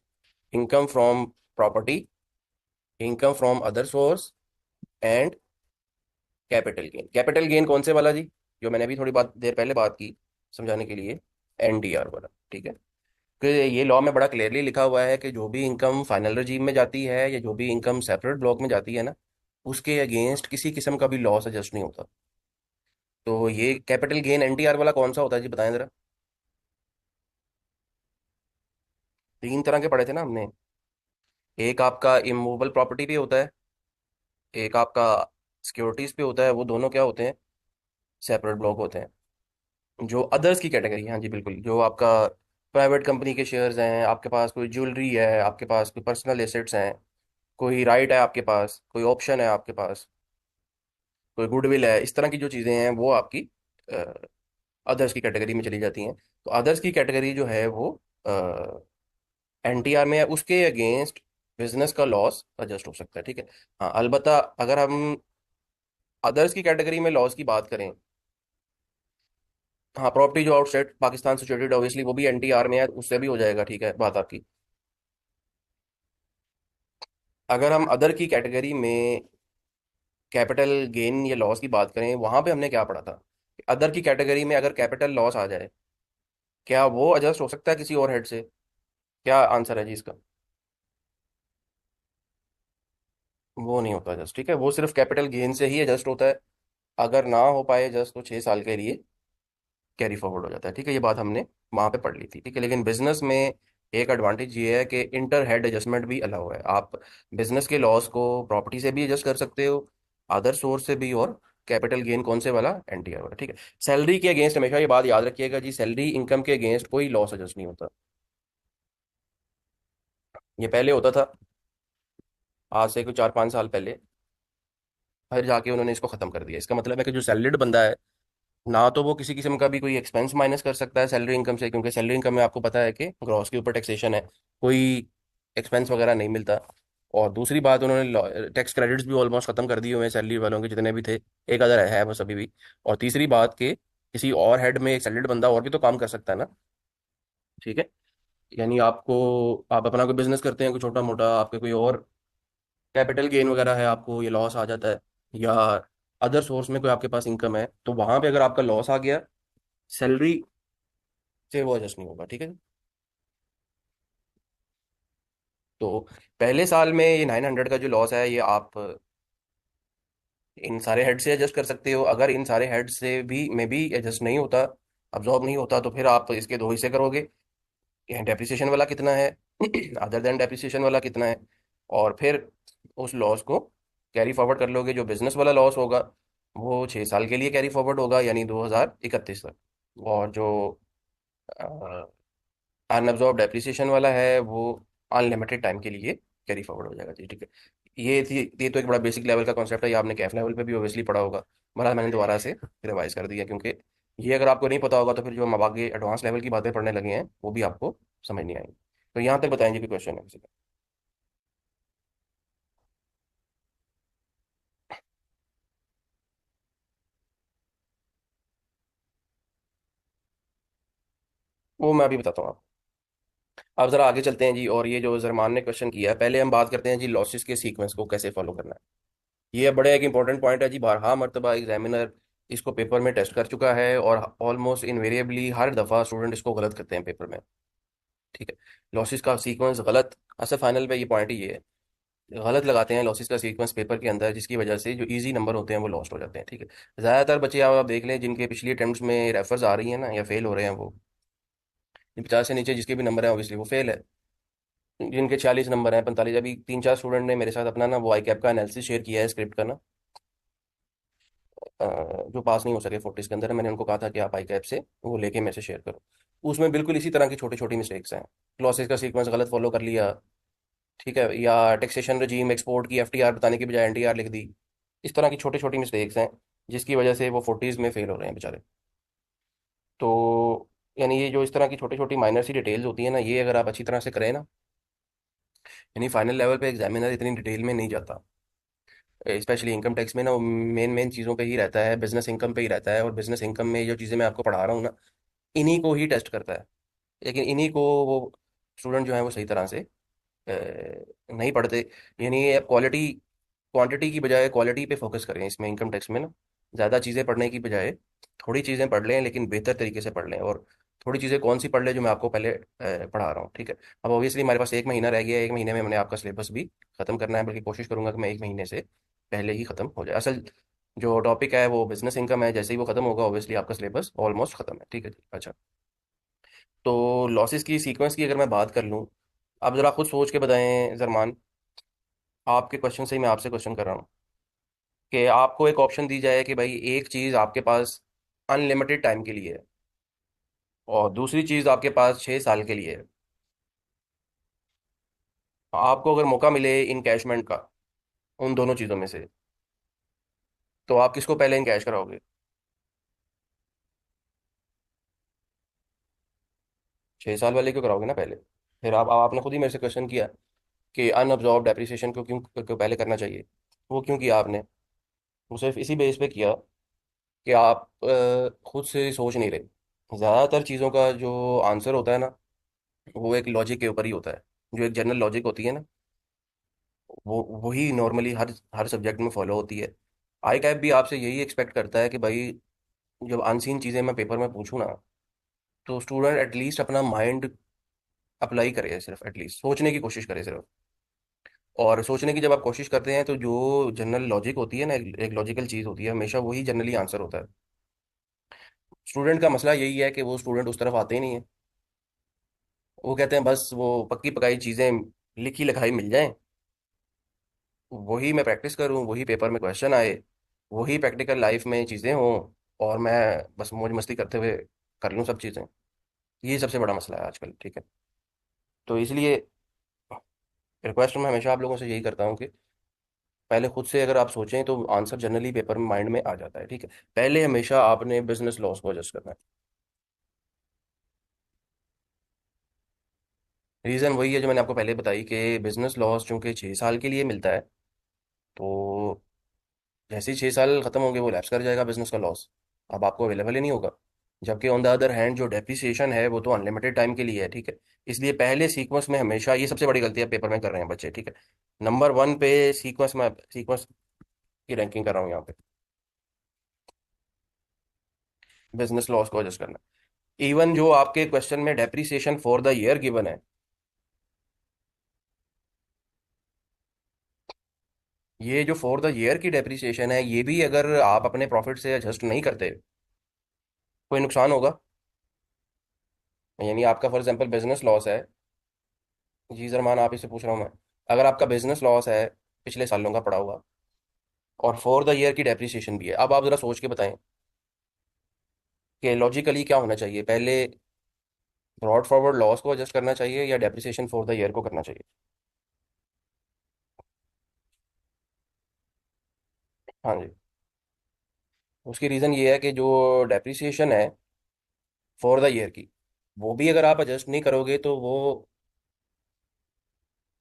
[SPEAKER 1] income from property, income from other source, and capital gain. Capital gain कौन से वाला जी? जो मैंने अभी थोड़ी बात देर पहले बात की समझाने के लिए, एनडीआर वाला। ठीक है। कि ये लॉ में बड़ा क्लियरली लिखा हुआ है कि जो भी इनकम फाइनल रजीम में जाती है या जो भी इनकम सेपरेट ब्लॉक में जाती है ना, उसके अगेंस्ट किसी किस्म का भी लॉस एडजस्ट नहीं होता। तो ये कैपिटल गेन एनटीआर वाला कौन सा होता है जी, बताएं जरा। 3 तरह के पढ़े थे ना हमने। एक आपका इमूवेबल प्रॉपर्टी पे होता है, एक आपका सिक्योरिटीज पे होता है। वो दोनों क्या होते हैं? सेपरेट ब्लॉक होते हैं। जो अदर्स की कैटेगरी, हाँ जी बिल्कुल, जो आपका प्राइवेट कंपनी के शेयर्स हैं, आपके पास कोई ज्वेलरी है, आपके पास कोई पर्सनल एसेट्स हैं, कोई राइट है आपके पास, कोई ऑप्शन है आपके पास, कोई गुडविल है, इस तरह की जो चीज़ें हैं वो आपकी अदर्स की कैटेगरी में चली जाती हैं। तो अदर्स की कैटेगरी जो है वो एनटीआर में है, उसके अगेंस्ट बिजनेस का लॉस एडजस्ट हो सकता है। ठीक है। हाँ, अलबत्ता अगर हम अदर्स की कैटेगरी में लॉस की बात करें, हाँ, प्रॉपर्टी जो आउटसाइड पाकिस्तान सिचुएटेड, ऑब्वियसली वो भी एनटीआर में है, उससे भी हो जाएगा। ठीक है, बात आपकी। अगर हम अदर की कैटेगरी में कैपिटल गेन या लॉस की बात करें, वहां पे हमने क्या पढ़ा था? अदर की कैटेगरी में अगर कैपिटल लॉस आ जाए, क्या वो एडजस्ट हो सकता है किसी और हेड से? क्या आंसर है जी इसका? वो नहीं होता एडजस्ट, ठीक है, वो सिर्फ कैपिटल गेन से ही एडजस्ट होता है। अगर ना हो पाए एडजस्ट तो 6 साल के लिए कैरी फॉरवर्ड हो जाता है, ठीक है, ये बात हमने वहां पे पढ़ ली थी, ठीक है। लेकिन बिजनेस में एक एडवांटेज ये है कि इंटर हेड एडजस्टमेंट भी अलाउ है। आप बिजनेस के लॉस को प्रॉपर्टी से भी एडजस्ट कर सकते हो, अदर सोर्स से भी, और कैपिटल गेन कौन से वाला? एनटीआर वाला, ठीक है। सैलरी के अगेंस्ट हमेशा ये बात याद रखिएगा जी, सैलरी इनकम के अगेंस्ट कोई लॉस एडजस्ट नहीं होता। ये पहले होता था, आज से कुछ 4-5 साल पहले, फिर जाके उन्होंने इसको खत्म कर दिया। इसका मतलब है कि जो सैलरीड बंदा है, ना तो वो किसी किस्म का भी कोई एक्सपेंस माइनस कर सकता है सैलरी इनकम से, क्योंकि सैलरी इनकम में आपको पता है कि ग्रॉस के ऊपर टैक्सेशन है, कोई एक्सपेंस वगैरह नहीं मिलता। और दूसरी बात, उन्होंने टैक्स क्रेडिट्स भी ऑलमोस्ट खत्म कर दिए हुए हैं सैलरी वालों के, जितने भी थे, एक अदर है बस अभी भी। और तीसरी बात कि किसी और हेड में एक सैलरीड बंदा और भी तो काम कर सकता है ना, ठीक है। यानी आपको, आप अपना कोई बिजनेस करते हैं कोई छोटा मोटा, आपके कोई और कैपिटल गेन वगैरह है, आपको ये लॉस आ जाता है, या अदर सोर्स में कोई आपके पास इनकम है, तो वहां पे अगर आपका लॉस आ गया, सैलरी से वो एडजस्ट नहीं होगा, ठीक है। तो पहले साल में ये 900 का जो लॉस है, ये आप इन सारे हेड से एडजस्ट कर सकते हो। अगर इन सारे हेड से भी में भी एडजस्ट नहीं होता, अब्जॉर्ब नहीं होता, तो फिर आप इसके दो हिस्से करोगे, डेप्रिसिएशन वाला कितना है, अदर देन डेप्रिसिएशन वाला कितना है, और फिर उस लॉस को कैरी फॉरवर्ड कर लोगे। जो बिजनेस वाला लॉस होगा वो 6 साल के लिए कैरी फॉरवर्ड होगा, यानी 2031 तक। और जो अनअब्जॉर्ब डेप्रिसिएशन वाला है वो अनलिमिटेड टाइम के लिए कैरी फॉरवर्ड हो जाएगा जी, ठीक है। ये तो एक बड़ा बेसिक लेवल का कॉन्सेप्ट है, ये आपने कैफ लेवल पे भी ओबियसली पढ़ा होगा, मगर मैंने दोबारा से रिवाइज कर दिया, क्योंकि ये अगर आपको नहीं पता होगा तो फिर जो हम अब आगे एडवांस लेवल की बातें पढ़ने लगे हैं वो भी आपको समझ नहीं आएंगी। तो यहाँ तक बताएं जी, कोई क्वेश्चन है किसी का? वो मैं अभी बताता हूँ आपको। अब जरा आगे चलते हैं जी, और ये जो जरमान ने क्वेश्चन किया है, पहले हम बात करते हैं जी लॉसेस के सीक्वेंस को कैसे फॉलो करना है। ये बड़े एक इंपॉर्टेंट पॉइंट है जी, बारहा मरतबा एग्जामिनर इसको पेपर में टेस्ट कर चुका है, और ऑलमोस्ट इनवेरिएबली हर दफ़ा स्टूडेंट इसको गलत करते हैं पेपर में, ठीक है। लॉसेस का सीक्वेंस गलत, असल फाइनल पे ये पॉइंट ही ये है, गलत लगाते हैं लॉसेस का सीक्वेंस पेपर के अंदर, जिसकी वजह से जो इजी नंबर होते हैं वो लॉस्ट हो जाते हैं, ठीक है। ज़्यादातर बच्चे आप देख लें जिनके पिछली अटेम्प्ट्स में रेफर्स आ रही है ना, या फेल हो रहे हैं, वो 50 से नीचे जिसके भी नंबर है ऑब्वियसली वो फेल है। जिनके 46 नंबर हैं, 45, अभी 3-4 स्टूडेंट ने मेरे साथ अपना ना वो आई कैप का एनालिसिस शेयर किया है, स्क्रिप्ट का ना, जो पास नहीं हो सके 40 के अंदर, मैंने उनको कहा था कि आप आई कैप से वो लेके मेरे से शेयर करो। उसमें बिल्कुल इसी तरह की छोटी छोटी मिस्टेक्स हैं, क्लॉसेस का सीक्वेंस गलत फॉलो कर लिया, ठीक है, या टैक्सेशन रजीम एक्सपोर्ट की एफटीआर बताने की बजाय एनटीआर लिख दी। इस तरह की छोटी छोटी मिस्टेक्स हैं जिसकी वजह से वो 40s में फेल हो रहे हैं बेचारे। तो यानी ये जो इस तरह की छोटी छोटी माइनर सी डिटेल्स होती है ना, ये अगर आप अच्छी तरह से करें ना, यानी फाइनल लेवल पे एग्जामिनर इतनी डिटेल में नहीं जाता, स्पेशली इनकम टैक्स में ना, वो मेन मेन चीज़ों पे ही रहता है, बिजनेस इनकम पे ही रहता है, और बिजनेस इनकम में जो चीज़ें मैं आपको पढ़ा रहा हूँ ना, इन्हीं को ही टेस्ट करता है। लेकिन इन्हीं को वो स्टूडेंट जो है वो सही तरह से नहीं पढ़ते। यानी ये क्वालिटी, क्वांटिटी की बजाय क्वालिटी पे फोकस करें इसमें, इनकम टैक्स में ना, ज़्यादा चीज़ें पढ़ने की बजाय थोड़ी चीज़ें पढ़ लें, लेकिन बेहतर तरीके से पढ़ लें। और थोड़ी चीज़ें कौन सी पढ़ लें? जो मैं आपको पहले पढ़ा रहा हूँ, ठीक है। अब ऑब्वियसली हमारे पास 1 महीना रह गया है, 1 महीने में मैंने आपका सिलेबस भी खत्म करना है, बल्कि कोशिश करूंगा कि मैं 1 महीने से पहले ही खत्म हो जाए। असल जो टॉपिक है वो बिजनेस इनकम है, जैसे ही वो खत्म होगा ऑब्वियसली आपका सिलेबस ऑलमोस्ट खत्म है, ठीक है जी, अच्छा। तो लॉसेस की सीक्वेंस की अगर मैं बात कर लूँ, आप ज़रा खुद सोच के बताएं जरमान, आपके क्वेश्चन से ही मैं आपसे क्वेश्चन कर रहा हूँ, कि आपको एक ऑप्शन दी जाए कि भाई एक चीज़ आपके पास अनलिमिटेड टाइम के लिए है, और दूसरी चीज़ आपके पास 6 साल के लिए है। आपको अगर मौका मिले इनकैशमेंट का उन दोनों चीज़ों में से, तो आप किसको पहले इनकैश कराओगे? 6 साल वाले को कराओगे ना पहले। फिर आप आपने खुद ही मेरे से क्वेश्चन किया कि अनअब्जॉर्ब डेप्रिसिएशन क्यों पहले करना चाहिए। वो क्यों किया आपने? वो सिर्फ इसी बेस पे किया कि आप खुद से सोच नहीं रहे। ज़्यादातर चीज़ों का जो आंसर होता है ना, वो एक लॉजिक के ऊपर ही होता है, जो एक जनरल लॉजिक होती है ना, वो वही नॉर्मली हर हर सब्जेक्ट में फॉलो होती है। आई कैप भी आपसे यही एक्सपेक्ट करता है कि भाई जब अनसीन चीज़ें मैं पेपर में पूछूँ ना, तो स्टूडेंट एटलीस्ट अपना माइंड अप्लाई करे, सिर्फ एटलीस्ट सोचने की कोशिश करे सिर्फ। और सोचने की जब आप कोशिश करते हैं तो जो जनरल लॉजिक होती है ना, एक लॉजिकल चीज़ होती है, हमेशा वही जनरली आंसर होता है। स्टूडेंट का मसला यही है कि वो स्टूडेंट उस तरफ आते ही नहीं है। वो कहते हैं बस वो पक्की पकाई चीज़ें लिखी लिखाई मिल जाएं, वही मैं प्रैक्टिस करूं, वही पेपर में क्वेश्चन आए, वही प्रैक्टिकल लाइफ में चीज़ें हों, और मैं बस मौज मस्ती करते हुए कर लूं सब चीज़ें। ये सबसे बड़ा मसला है आजकल, ठीक है। तो इसलिए रिक्वेस्ट मैं हमेशा आप लोगों से यही करता हूँ कि पहले खुद से अगर आप सोचें तो आंसर जनरली पेपर में माइंड में आ जाता है, ठीक है। पहले हमेशा आपने बिजनेस लॉस को एडजस्ट करना है। रीज़न वही है जो मैंने आपको पहले बताई कि बिजनेस लॉस चूंकि 6 साल के लिए मिलता है, तो जैसे ही 6 साल खत्म होंगे वो लैप्स कर जाएगा बिजनेस का लॉस, अब आपको अवेलेबल ही नहीं होगा। जबकि ऑन द अदर हैंड जो डेप्रिसिएशन है वो तो अनलिमिटेड टाइम के लिए है, ठीक है। इसलिए पहले सीक्वेंस में हमेशा, ये सबसे बड़ी गलती है पेपर में कर रहे हैं बच्चे, ठीक है। नंबर 1 पे सीक्वेंस में, सीक्वेंस की रैंकिंग कर रहा हूँ यहाँ पे, बिजनेस लॉस को एडजस्ट करना। इवन जो आपके क्वेश्चन में depreciation for the year given है, ये जो फॉर द ईयर की डेप्रिसिएशन है, ये भी अगर आप अपने प्रॉफिट से एडजस्ट नहीं करते, कोई नुकसान होगा। यानी आपका फॉर एग्जांपल बिजनेस लॉस है, जी जरमान आप इससे पूछ रहा हूँ मैं, अगर आपका बिजनेस लॉस है पिछले सालों का पड़ा हुआ, और फॉर द ईयर की डेप्रिसिएशन भी है, अब आप जरा सोच के बताएं कि लॉजिकली क्या होना चाहिए, पहले ब्रॉड फॉरवर्ड लॉस को एडजस्ट करना चाहिए या डेप्रिसिएशन फॉर द ईयर को करना चाहिए। हाँ जी। उसकी रीज़न ये है कि जो डेप्रिसिएशन है फॉर द ईयर की, वो भी अगर आप एडजस्ट नहीं करोगे तो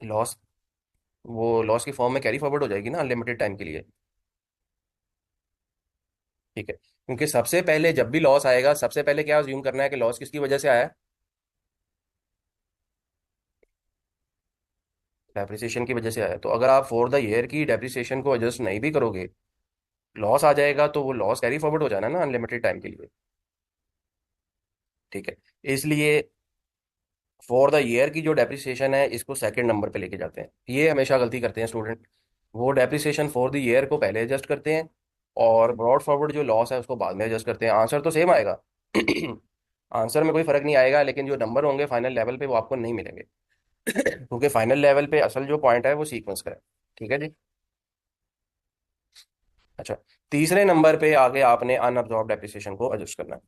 [SPEAKER 1] लॉस वो लॉस की फॉर्म में कैरी फॉरवर्ड हो जाएगी ना अनलिमिटेड टाइम के लिए, ठीक है। क्योंकि सबसे पहले जब भी लॉस आएगा, सबसे पहले क्या अज्यूम करना है कि लॉस किसकी वजह से आया है, डेप्रिसिएशन की वजह से आया है। तो अगर आप फॉर द ईयर की डेप्रिसिएशन को एडजस्ट नहीं भी करोगे, लॉस आ जाएगा, तो वो लॉस कैरी फॉरवर्ड हो जाना ना अनलिमिटेड टाइम के लिए, ठीक है। इसलिए फॉर द ईयर की जो डेप्रिसिएशन है इसको सेकंड नंबर पे लेके जाते हैं, ये हमेशा गलती करते हैं स्टूडेंट। वो डेप्रिसिएशन फॉर द ईयर को पहले एडजस्ट करते हैं, और ब्रॉड फॉरवर्ड जो लॉस है उसको बाद में एडजस्ट करते हैं। आंसर तो सेम आएगा, आंसर में कोई फर्क नहीं आएगा, लेकिन जो नंबर होंगे फाइनल लेवल पे वो आपको नहीं मिलेंगे। क्योंकि फाइनल लेवल पे असल जो पॉइंट है वो सीक्वेंस का है, ठीक है जी। अच्छा, तीसरे नंबर पे आगे आपने अनअब्जॉर्ब डेप्रिसिएशन को एडजस्ट करना है।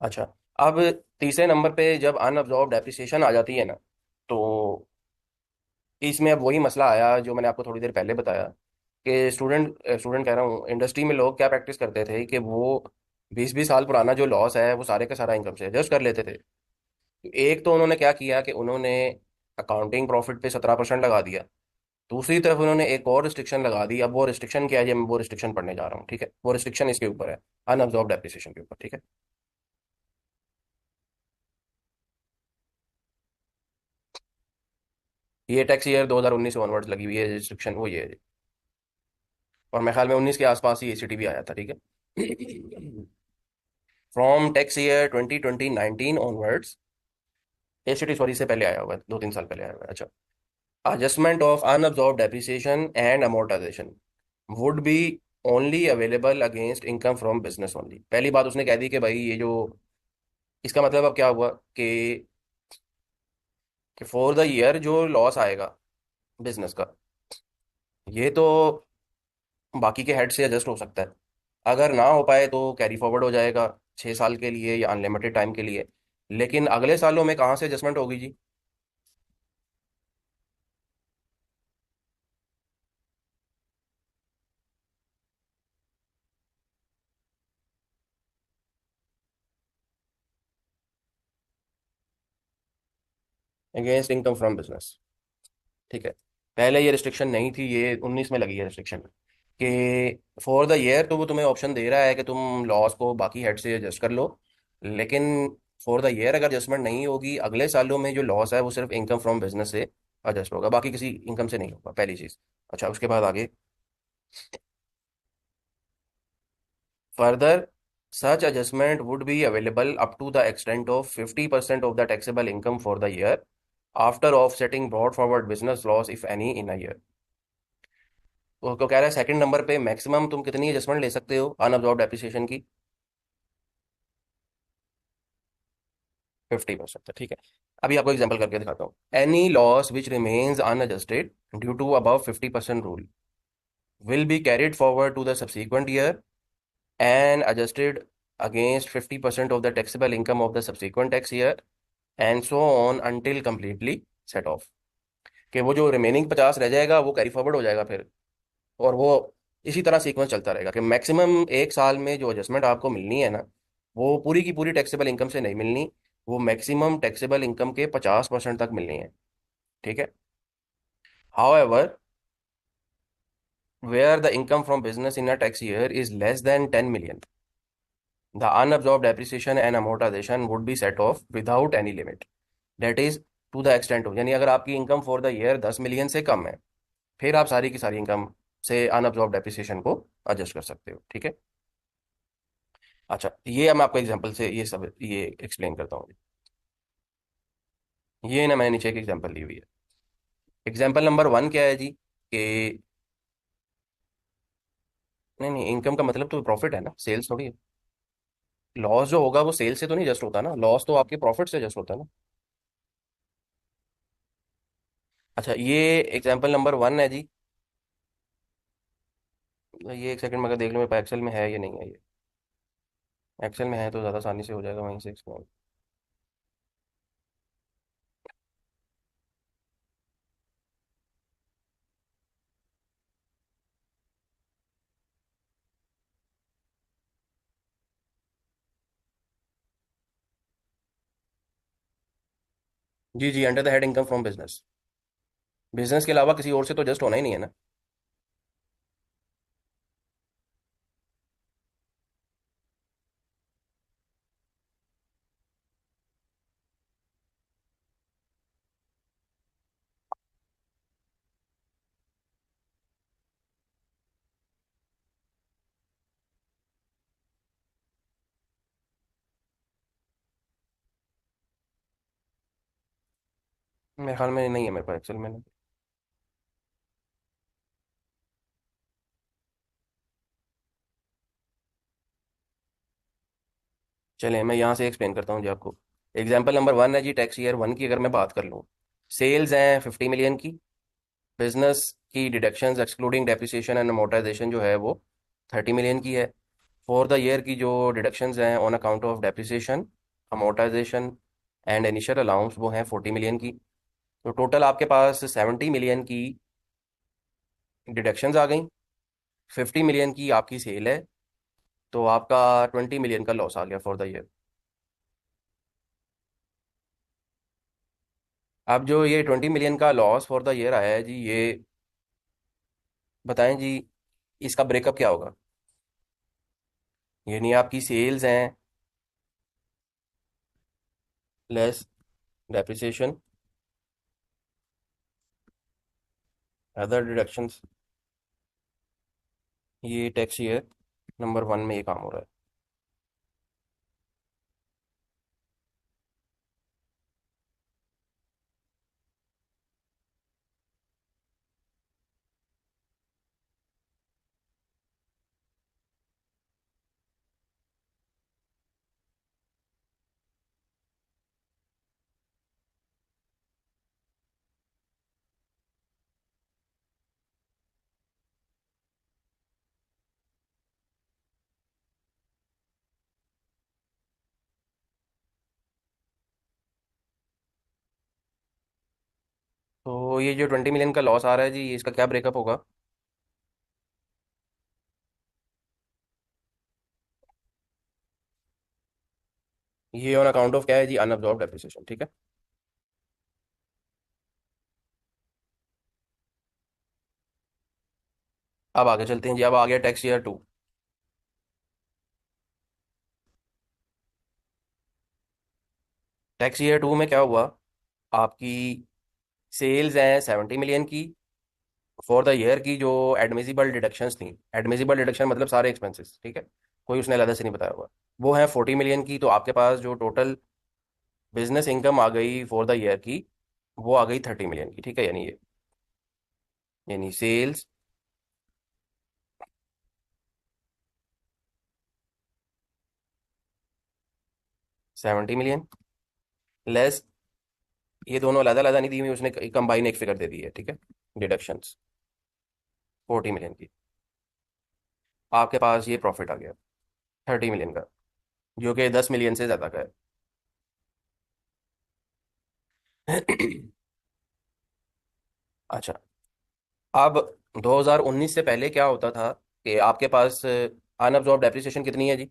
[SPEAKER 1] अच्छा, अब तीसरे नंबर पे जब अनअब्जॉर्ब डेप्रिसिएशन आ जाती है ना, तो इसमें अब वही मसला आया जो मैंने आपको थोड़ी देर पहले बताया, कि स्टूडेंट स्टूडेंट कह रहा हूँ, इंडस्ट्री में लोग क्या प्रैक्टिस करते थे कि वो 20-20 साल पुराना जो लॉस है वो सारे का सारा इनकम से एडजस्ट कर लेते थे। एक तो उन्होंने क्या किया कि उन्होंने अकाउंटिंग प्रॉफिट पे 17% लगा दिया। दूसरी तरफ उन्होंने एक और रिस्ट्रिक्शन लगा दी। अब वो रिस्ट्रिक्शन क्या है, ये मैं वो रिस्ट्रिक्शन पढ़ने जा रहा हूँ, ठीक है। वो रिस्ट्रिक्शन इसके ऊपर है, अनअब्जॉर्ब डेप्रिसिएशन के ऊपर, ठीक है। ये टैक्स ईयर 2019 से ऑनवर्ड्स लगी हुई है रिस्ट्रिक्शन, वो ये है। और मेरे ख्याल में 19 के आसपास ही एसीटी भी आया था, ठीक है। From tax year 2019 onwards, ACT sorry से पहले आया हुआ है, 2-3 साल पहले आया हुआ है। अच्छा, adjustment of unabsorbed depreciation and amortization would be only available against income from business only। पहली बात उसने कह दी कि भाई ये जो, इसका मतलब अब क्या हुआ कि फॉर द ईयर जो लॉस आएगा बिजनेस का, ये तो बाकी के हेड से एडजस्ट हो सकता है। अगर ना हो पाए तो कैरी फॉरवर्ड हो जाएगा 6 साल के लिए या अनलिमिटेड टाइम के लिए। लेकिन अगले सालों में कहाँ से एडजस्टमेंट होगी जी, अगेंस्ट इनकम फ्रॉम बिजनेस, ठीक है। पहले ये रिस्ट्रिक्शन नहीं थी, ये 19 में लगी है रिस्ट्रिक्शन। कि फॉर द ईयर तो वो तुम्हें ऑप्शन दे रहा है कि तुम लॉस को बाकी हेड से एडजस्ट कर लो, लेकिन फॉर द ईयर अगर एडजस्टमेंट नहीं होगी, अगले सालों में जो लॉस है वो सिर्फ इनकम फ्रॉम बिजनेस से एडजस्ट होगा, बाकी किसी इनकम से नहीं होगा, पहली चीज। अच्छा, उसके बाद आगे further, such adjustment would be available up to the extent of 50% of the taxable income for the year after offsetting brought forward business loss if any in a year। वो कह रहा है सेकंड नंबर पे maximum तुम कितनी adjustment ले सकते हो अनअब्जॉर्ब्ड एप्रिसिएशन की? 50%। ठीक है, अभी आपको एग्जांपल करके दिखाता हूँ। Any loss which remains unadjusted due to above 50% rule will be carried forward to the subsequent year and adjusted against 50% of the taxable income of the subsequent tax year and so on until completely set off। कि वो जो remaining 50 रह जाएगा वो carry forward हो जाएगा फिर, और वो इसी तरह सीक्वेंस चलता रहेगा कि मैक्सिमम एक साल में जो एडजस्टमेंट आपको मिलनी है ना, वो पूरी की पूरी टैक्सेबल इनकम से नहीं मिलनी, वो मैक्सिमम टैक्सेबल इनकम के 50% तक मिलनी है। ठीक है। However, where the income from business in a tax year is less than 10 million, the unabsorbed appreciation and amortization would be set off without any limit. That is to the extent of, यानी अगर आपकी income for the year 10 million से कम है, फिर आप सारी की सारी इनकम से अनअब्जॉर्ब्ड एप्रिसिएशन को एडजस्ट कर सकते हो। ठीक है। अच्छा, ये मैं आपको एग्जांपल से ये सब ये एक्सप्लेन करता हूँ। ये ना मैंने नीचे एक एग्जांपल दी हुई है। एग्जांपल नंबर 1 क्या है जी कि, नहीं नहीं, इनकम का मतलब तो प्रॉफिट है ना, सेल्स थोड़ी है। लॉस जो होगा वो सेल से तो नहीं जस्ट होता ना, लॉस तो आपके प्रॉफिट से जस्ट होता है ना। अच्छा, ये एग्जांपल नंबर 1 है जी। ये एक सेकंड में अगर देख लो मेरे पास एक्सेल में है या नहीं है ये। एक्सेल में है तो ज़्यादा आसानी से हो जाएगा वहीं से explain। जी जी, under the head income from business, business के अलावा किसी और से तो जस्ट होना ही नहीं है ना। मेरे ख्याल में नहीं है मेरे पास एक्सेल में। चलिए मैं यहाँ से एक्सप्लेन करता हूँ जी आपको। एग्जाम्पल नंबर 1 है जी, टैक्स ईयर 1 की अगर मैं बात कर लूँ, सेल्स हैं 50 मिलियन की, बिजनेस की deductions excluding depreciation and amortisation जो है वो 30 मिलियन की है। फॉर द ईयर की जो डिडक्शंस हैं on account of depreciation, amortisation and initial allowance वो हैं 40 मिलियन की। तो टोटल आपके पास 70 मिलियन की डिडक्शंस आ गई, 50 मिलियन की आपकी सेल है, तो आपका 20 मिलियन का लॉस आ गया फॉर द ईयर। अब जो ये 20 मिलियन का लॉस फॉर द ईयर आया है जी, ये बताएं जी इसका ब्रेकअप क्या होगा? यानी आपकी सेल्स हैं लेस डेप्रिसिएशन, अदर डिडक्शंस, ये टैक्स ईयर नंबर 1 में ये काम हो रहा है। तो ये जो 20 मिलियन का लॉस आ रहा है जी, इसका क्या ब्रेकअप होगा? ये ऑन अकाउंट ऑफ क्या है जी? Unabsorbed depreciation. ठीक है। अब आगे चलते हैं जी। अब आ गया टैक्स ईयर 2। टैक्स ईयर 2 में क्या हुआ? आपकी सेल्स हैं 70 मिलियन की। फॉर द ईयर की जो एडमिसिबल डिडक्शंस थी, एडमिसिबल डिडक्शन मतलब सारे एक्सपेंसेस, ठीक है, कोई उसने अलग से नहीं बताया हुआ, वो है 40 मिलियन की। तो आपके पास जो टोटल बिजनेस इनकम आ गई फॉर द ईयर की, वो आ गई 30 मिलियन की, ठीक है। यानी सेल्स 70 मिलियन लेस, ये दोनों अलग अलग नहीं दी हुई, उसने कंबाइन एक फिगर दे दी है, ठीक है, डिडक्शंस 40 मिलियन की। आपके पास ये प्रॉफिट आ गया 30 मिलियन का, जो कि 10 मिलियन से ज़्यादा का है। अच्छा, अब 2019 से पहले क्या होता था कि आपके पास अनअब्जॉर्ब डेप्रिसिएशन कितनी है जी?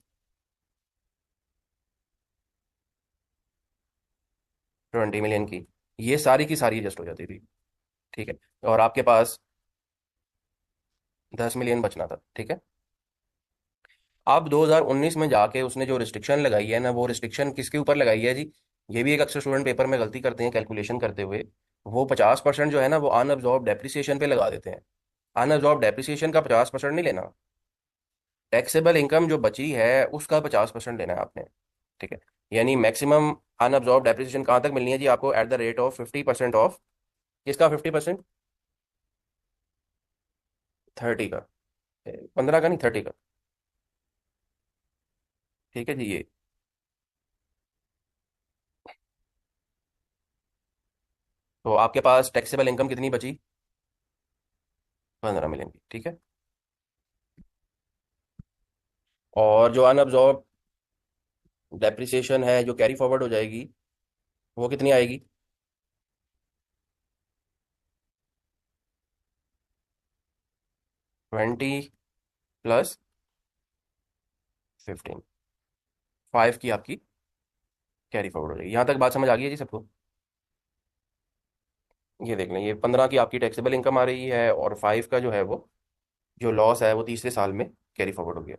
[SPEAKER 1] 20 मिलियन की। ये सारी की सारी एडजस्ट हो जाती थी, ठीक है, और आपके पास 10 मिलियन बचना था, ठीक है। अब 2019 में जाके उसने जो रिस्ट्रिक्शन लगाई है ना, वो रिस्ट्रिक्शन किसके ऊपर लगाई है जी? ये भी एक अक्सर स्टूडेंट पेपर में गलती करते हैं कैलकुलेशन करते हुए। वो 50% जो है ना, वो अनअब्जॉर्ब डेप्रिसिएशन पे लगा देते हैं। अनअब्जॉर्ब डेप्रिसिएशन का 50% नहीं लेना, टैक्सेबल इनकम जो बची है उसका 50% लेना है आपने, ठीक है। यानी मैक्सिमम अनअब्जॉर्ब डेप्रिसिएशन कहाँ तक मिलनी है जी आपको? At the rate of 50% of, किसका 50%? 30 का, 15 का नहीं, 30 का, ठीक है जी। ये तो आपके पास टैक्सेबल इनकम कितनी बची? 15 मिलियन की, ठीक है। और जो अनअब्जॉर्ब डेप्रिसिएशन है जो कैरी फॉरवर्ड हो जाएगी, वो कितनी आएगी? 20 + 15, 5 की आपकी कैरी फॉरवर्ड हो जाएगी। यहाँ तक बात समझ आ गई है जी सबको? ये देख लें, ये 15 की आपकी टैक्सेबल इनकम आ रही है, और 5 का जो है वो, जो लॉस है वो तीसरे साल में कैरी फॉरवर्ड हो गया।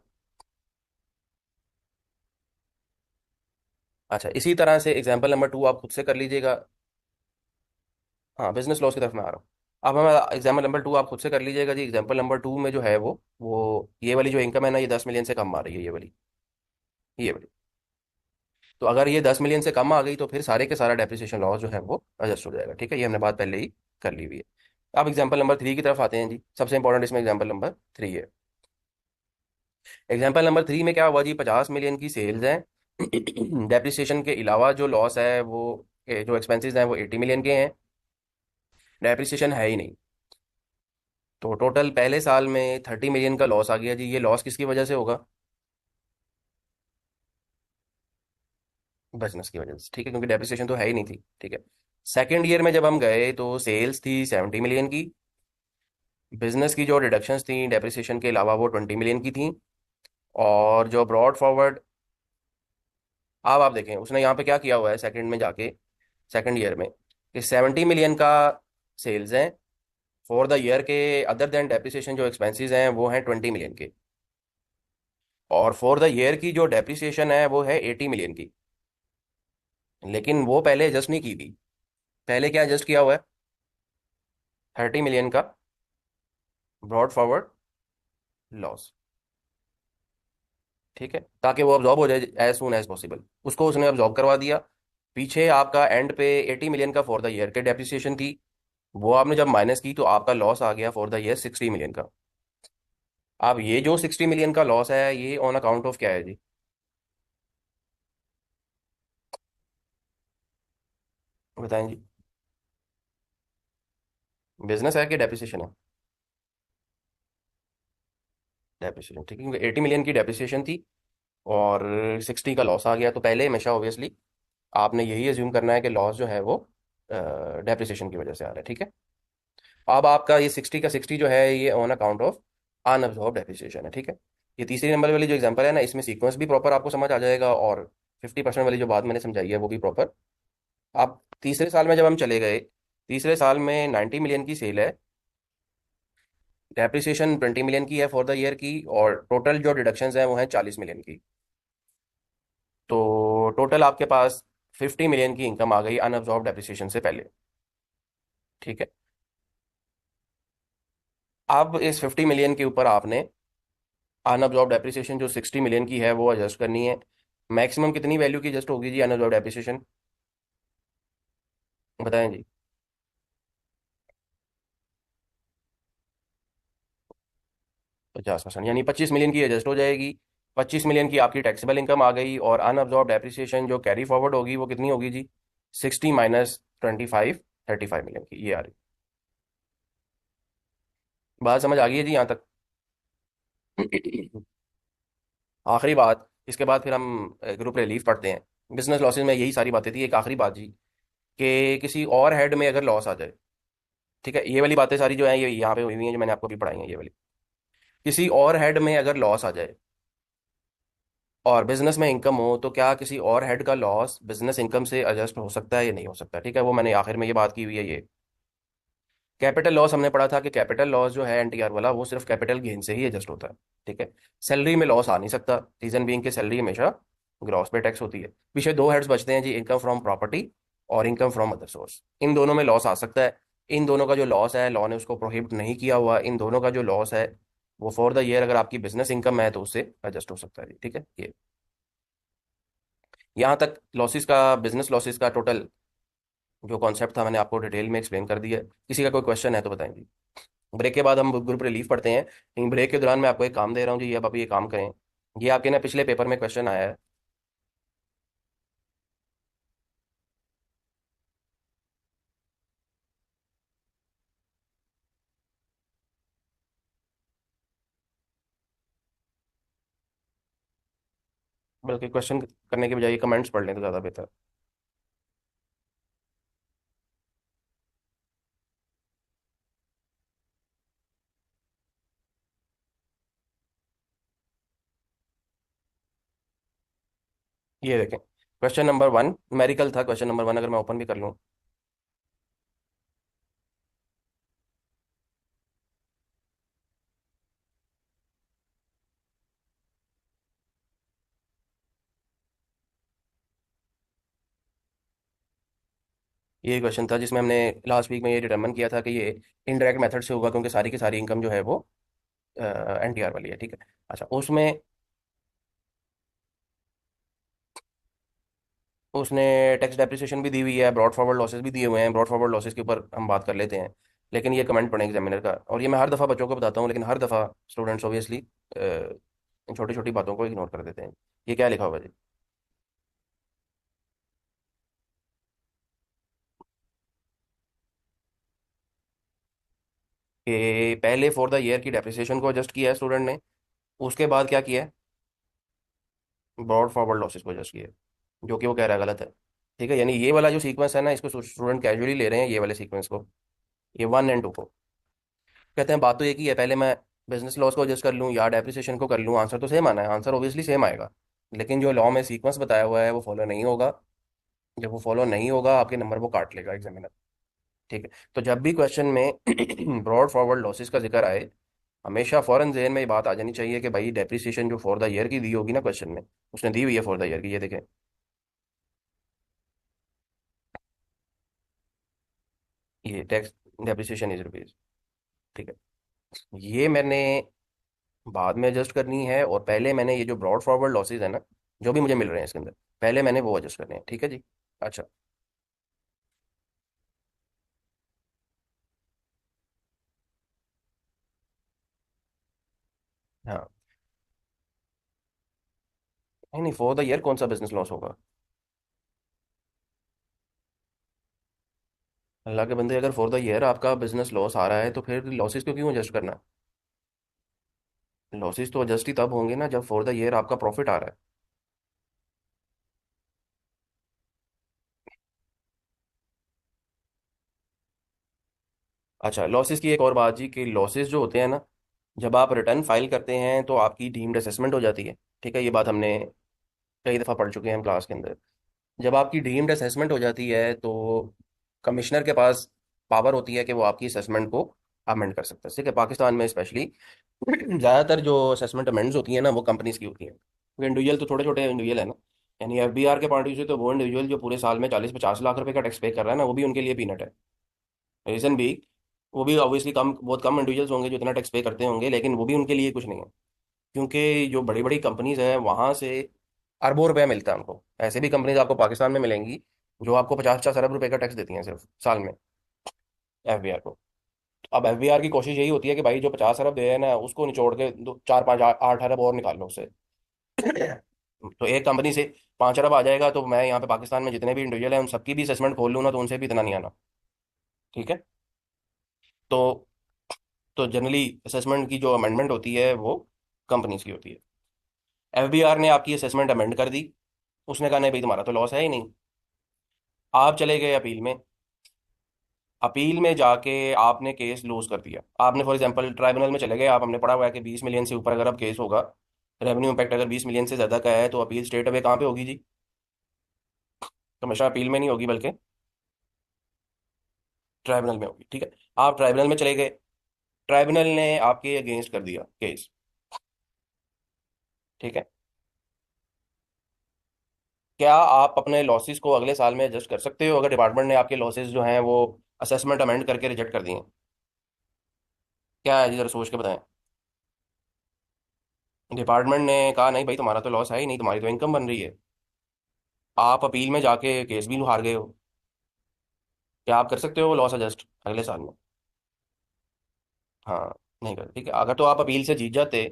[SPEAKER 1] अच्छा, इसी तरह से एग्जाम्पल नंबर 2 आप खुद से कर लीजिएगा। हाँ, बिजनेस लॉस की तरफ मैं आ रहा हूँ। अब हमें एग्जाम्पल नंबर 2 आप खुद से कर लीजिएगा जी। एग्जाम्पल नंबर 2 में जो है वो ये वाली जो इनकम है ना, ये 10 मिलियन से कम आ रही है, ये वाली। तो अगर ये 10 मिलियन से कम आ गई तो फिर सारे के सारा डेप्रिसिएशन लॉस जो है वो एडजस्ट हो जाएगा, ठीक है। ये हमने बात पहले ही कर ली हुई है। अब एग्जाम्पल नंबर 3 की तरफ आते हैं जी। सबसे इंपॉर्टेंट इसमें एग्जाम्पल नंबर 3 है। एग्जाम्पल नंबर 3 में क्या हुआ जी? 50 मिलियन की सेल्स हैं। डेप्रिसिएशन के अलावा जो लॉस है वो, जो एक्सपेंसेस हैं वो 80 मिलियन के हैं। डेप्रिसिएशन है ही नहीं। तो टोटल पहले साल में 30 मिलियन का लॉस आ गया जी। ये लॉस किसकी वजह से होगा? बिजनेस की वजह से, ठीक है, क्योंकि डेप्रिसिएशन तो है ही नहीं थी, ठीक है। सेकेंड ईयर में जब हम गए तो सेल्स थी 70 मिलियन की। बिजनेस की जो डिडक्शंस थी डेप्रिसिएशन के अलावा वो 20 मिलियन की थी। और जो ब्रॉड फॉरवर्ड, अब आप देखें उसने यहाँ पे क्या किया हुआ है सेकंड में जाके, सेकंड ईयर में, कि 70 मिलियन का सेल्स हैं फॉर द ईयर के। अदर देन डेप्रिसिएशन जो एक्सपेंसेस हैं वो हैं 20 मिलियन के। और फॉर द ईयर की जो डेप्रिसिएशन है वो है 80 मिलियन की। लेकिन वो पहले एडजस्ट नहीं की थी। पहले क्या एडजस्ट किया हुआ है? 30 मिलियन का ब्रॉड फॉरवर्ड लॉस, ठीक है, ताकि वो अब्जॉर्ब हो जाए एज सुन एज पॉसिबल। उसको उसने अब्जॉर्ब करवा दिया। पीछे आपका एंड पे 80 मिलियन का फॉर द ईयर के डेप्रिसिएशन थी, वो आपने जब माइनस की तो आपका लॉस आ गया फॉर द ईयर 60 मिलियन का। अब ये जो 60 मिलियन का लॉस है ये ऑन अकाउंट ऑफ क्या है जी? बताएं जी। बिजनेस है कि डेप्रिसिएशन है? डेप्रिसिएशन, ठीक है, क्योंकि 80 मिलियन की डेप्रिसिएशन थी और 60 का लॉस आ गया। तो पहले हमेशा ऑब्वियसली आपने यही एज्यूम करना है कि लॉस जो है वो डेप्रिसिएशन की वजह से आ रहा है, ठीक है। अब आपका ये 60 का 60 जो है ये on account of unabsorbed depreciation है, ठीक है। ये तीसरी नंबर वाली जो एग्जांपल है ना, इसमें सीक्वेंस भी प्रॉपर आपको समझ आ जाएगा, और 50% वाली जो बात मैंने समझाई है वो भी प्रॉपर। अब तीसरे साल में जब हम चले गए, तीसरे साल में 90 मिलियन की सेल है। डेप्रिसिएशन 20 मिलियन की है फॉर द ईयर की, और टोटल जो डिडक्शंस हैं वो हैं 40 मिलियन की। तो टोटल आपके पास 50 मिलियन की इनकम आ गई अनअब्जॉर्ब डेप्रिसिएशन से पहले। ठीक है। अब इस 50 मिलियन के ऊपर आपने अनअब्जॉर्ब डेप्रिसिएशन जो 60 मिलियन की है वो एडजस्ट करनी है। मैक्सिमम कितनी वैल्यू की एडजस्ट होगी जी अनअब्जॉर्ब डेप्रिसिएशन, बताएं जी। 50%, यानी 25 मिलियन की एडजस्ट हो जाएगी। 25 मिलियन की आपकी टैक्सेबल इनकम आ गई, और अनअब्जॉर्ब डेप्रिसिएशन जो कैरी फॉरवर्ड होगी वो कितनी होगी जी? 60 - 25, 35 मिलियन की ये आ रही। बात समझ आ गई है जी यहाँ तक? आखिरी बात, इसके बाद फिर हम ग्रुप रिलीफ पढ़ते हैं। बिजनेस लॉसेज में यही सारी बातें थी। एक आखिरी बात जी, कि किसी और हेड में अगर लॉस आ जाए, ठीक है, ये वाली बातें सारी जो है ये यहाँ पे हुई हुई हैं, जो मैंने आपको भी पढ़ाई हैं ये वाली। किसी और हेड में अगर लॉस आ जाए और बिजनेस में इनकम हो, तो क्या किसी और हेड का लॉस बिजनेस इनकम से एडजस्ट हो सकता है या नहीं हो सकता? ठीक है, वो मैंने आखिर में ये बात की हुई है। ये कैपिटल लॉस हमने पढ़ा था कि कैपिटल लॉस जो है एनटीआर वाला, वो सिर्फ कैपिटल गेन से ही एडजस्ट होता है। ठीक है। सैलरी में लॉस आ नहीं सकता, रीजन बीइंग कि सैलरी हमेशा ग्रॉस पे टैक्स होती है। पीछे दो हेड्स बचते हैं जी, इनकम फ्रॉम प्रॉपर्टी और इनकम फ्रॉम अदर सोर्स। इन दोनों में लॉस आ सकता है। इन दोनों का जो लॉस है, लॉ ने उसको प्रोहिबिट नहीं किया हुआ। इन दोनों का जो लॉस है वो फॉर द ईयर अगर आपकी बिजनेस इनकम है तो उससे एडजस्ट हो सकता है जी। ठीक है, ये यहाँ तक लॉसेस का, बिजनेस लॉसेस का टोटल जो कॉन्सेप्ट था मैंने आपको डिटेल में एक्सप्लेन कर दिया। किसी का कोई क्वेश्चन है तो बताएं जी। ब्रेक के बाद हम ग्रुप रिलीफ पढ़ते हैं, लेकिन ब्रेक के दौरान मैं आपको एक काम दे रहा हूँ जी, ये अब आप ये काम करें। ये आपके ना पिछले पेपर में क्वेश्चन आया है। बल्कि क्वेश्चन करने के बजाय कमेंट्स पढ़ लें तो ज़्यादा बेहतर। ये देखें, क्वेश्चन नंबर 1 मेरिकल था। क्वेश्चन नंबर 1 अगर मैं ओपन भी कर लूँ, ये क्वेश्चन था जिसमें हमने लास्ट वीक में ये डिटरमिन किया था कि ये इनडायरेक्ट मेथड से होगा, क्योंकि सारी की सारी इनकम जो है वो एनटीआर वाली है। ठीक है। अच्छा, उसमें उसने टैक्स डेप्रिसिएशन भी दी हुई है, ब्रॉड फॉरवर्ड लॉसेस भी दिए हुए हैं। ब्रॉड फॉरवर्ड लॉसेस के ऊपर हम बात कर लेते हैं, लेकिन ये कमेंट पढ़ें एग्जामिनर का। और ये मैं हर दफ़ा बच्चों को बताता हूँ, लेकिन हर दफ़ा स्टूडेंट्स ऑब्वियसली इन छोटी छोटी बातों को इग्नोर कर देते हैं। ये क्या लिखा हुआ है जी? कि पहले फॉर द ईयर की डेप्रिसिएशन को एडजस्ट किया है स्टूडेंट ने, उसके बाद क्या किया है? ब्रॉड फॉरवर्ड लॉसेस को एडजस्ट किया है, जो कि वो कह रहा है गलत है। ठीक है, यानी ये वाला जो सीक्वेंस है ना, इसको स्टूडेंट कैजुअली ले रहे हैं, ये वाले सीक्वेंस को, ये 1 और 2 को। कहते हैं बात तो एक ही है, पहले मैं बिजनेस लॉस को एडजस्ट कर लूँ या डेप्रिसिएशन को कर लूँ, आंसर तो सेम आना है, आंसर ऑब्वियसली सेम आएगा। लेकिन जो लॉ में सीक्वेंस बताया हुआ है वो फॉलो नहीं होगा। जब वो फॉलो नहीं होगा, आपके नंबर वो काट लेगा एग्जामिनर। ठीक है। तो जब भी क्वेश्चन में ब्रॉड फॉरवर्ड लॉसेस का जिक्र आए, हमेशा फौरन जहन में ये बात आ जानी चाहिए कि भाई डेप्रिसिएशन जो फॉर द ईयर की दी होगी ना क्वेश्चन में, उसने दी हुई है फॉर द ईयर की, ये देखें। ये टैक्स डेप्रिसिएशन इज रुपीज। ठीक है। ये मैंने बाद में एडजस्ट करनी है, और पहले मैंने ये जो ब्रॉड फॉरवर्ड लॉसेज है ना, जो भी मुझे मिल रहे हैं इसके अंदर, पहले मैंने वो एडजस्ट करने हैं। ठीक है जी। अच्छा। हाँ, नहीं नहीं, फॉर द ईयर कौन सा बिजनेस लॉस होगा? अल्लाह के बंदे, अगर फॉर द ईयर आपका बिजनेस लॉस आ रहा है तो फिर लॉसेस को क्यों एडजस्ट करना? लॉसेस तो एडजस्ट ही तब होंगे ना जब फॉर द ईयर आपका प्रॉफिट आ रहा है। अच्छा, लॉसेस की एक और बात जी, कि लॉसेस जो होते हैं ना, जब आप रिटर्न फाइल करते हैं तो आपकी डीम्ड असेसमेंट हो जाती है। ठीक है, ये बात हमने कई दफ़ा पढ़ चुके हैं हम क्लास के अंदर। जब आपकी डीम्ड असेसमेंट हो जाती है तो कमिश्नर के पास पावर होती है कि वो आपकी असेसमेंट को अमेंड कर सकता है। ठीक है, पाकिस्तान में स्पेशली ज़्यादातर जो असेसमेंट अमेंड्स होती हैं ना वो कंपनीज की होती हैं, क्योंकि इंडिविजुअल तो छोटे छोटे इंडिविजुअल है ना। यानी एफबीआर के पॉइंट ऑफ व्यू से तो वो इंडिविजुअल जो पूरे साल में 40-50 लाख रुपए का टैक्स पे कर रहा है ना, वो भी उनके लिए पीनट है। रीजन भी, वो भी ऑब्वियसली कम, बहुत कम इंडिविजुअल्स होंगे जो इतना टैक्स पे करते होंगे, लेकिन वो भी उनके लिए कुछ नहीं है। क्योंकि जो बड़ी बड़ी कंपनीज हैं वहां से अरबों रुपया मिलता है उनको। ऐसे भी कंपनीज आपको पाकिस्तान में मिलेंगी जो आपको 50-50 अरब रुपए का टैक्स देती हैं सिर्फ साल में, एफबीआर को। अब एफबीआर की कोशिश यही होती है कि भाई जो 50 अरब दे रहे हैं ना उसको निचोड़ के 4-5-8 अरब और निकाल लो उससे। तो एक कंपनी से 5 अरब आ जाएगा, तो मैं यहाँ पे पाकिस्तान में जितने भी इंडिविजुअल हैं उन सबकी भी असेसमेंट खोल लूँ ना, तो उनसे भी इतना नहीं आना। ठीक है। तो जनरली असेसमेंट की जो अमेंडमेंट होती है वो कंपनीज की होती है। एफबीआर ने आपकी असेसमेंट अमेंड कर दी। उसने कहा नहीं भाई तुम्हारा तो लॉस है ही नहीं। आप चले गए अपील में। अपील में जाके आपने केस लूज कर दिया। आपने फॉर एग्जांपल ट्राइब्यूनल में चले गए, आप, हमने पढ़ा हुआ है कि 20 मिलियन से ऊपर अगर अब केस होगा, रेवेन्यू इम्पैक्ट अगर 20 मिलियन से ज्यादा का है, तो अपील स्टेट अवे कहाँ पे होगी जी? तो हमेशा अपील में नहीं होगी, बल्कि ट्राइब्यूनल में होगी। ठीक है। आप ट्राइब्यूनल में चले गए, ट्राइब्यूनल ने आपके अगेंस्ट कर दिया केस। ठीक है। क्या आप अपने लॉसेस को अगले साल में एडजस्ट कर सकते हो अगर डिपार्टमेंट ने आपके लॉसेस जो हैं वो असेसमेंट अमेंड करके रिजेक्ट कर दिए? क्या है जी, जरा सोच के बताएं। डिपार्टमेंट ने कहा नहीं भाई तुम्हारा तो लॉस है ही नहीं, तुम्हारी तो इनकम बन रही है। आप अपील में जाके केस भी हार गए हो। क्या आप कर सकते हो वो लॉस एडजस्ट अगले साल में? हाँ, नहीं कर। ठीक है, अगर तो आप अपील से जीत जाते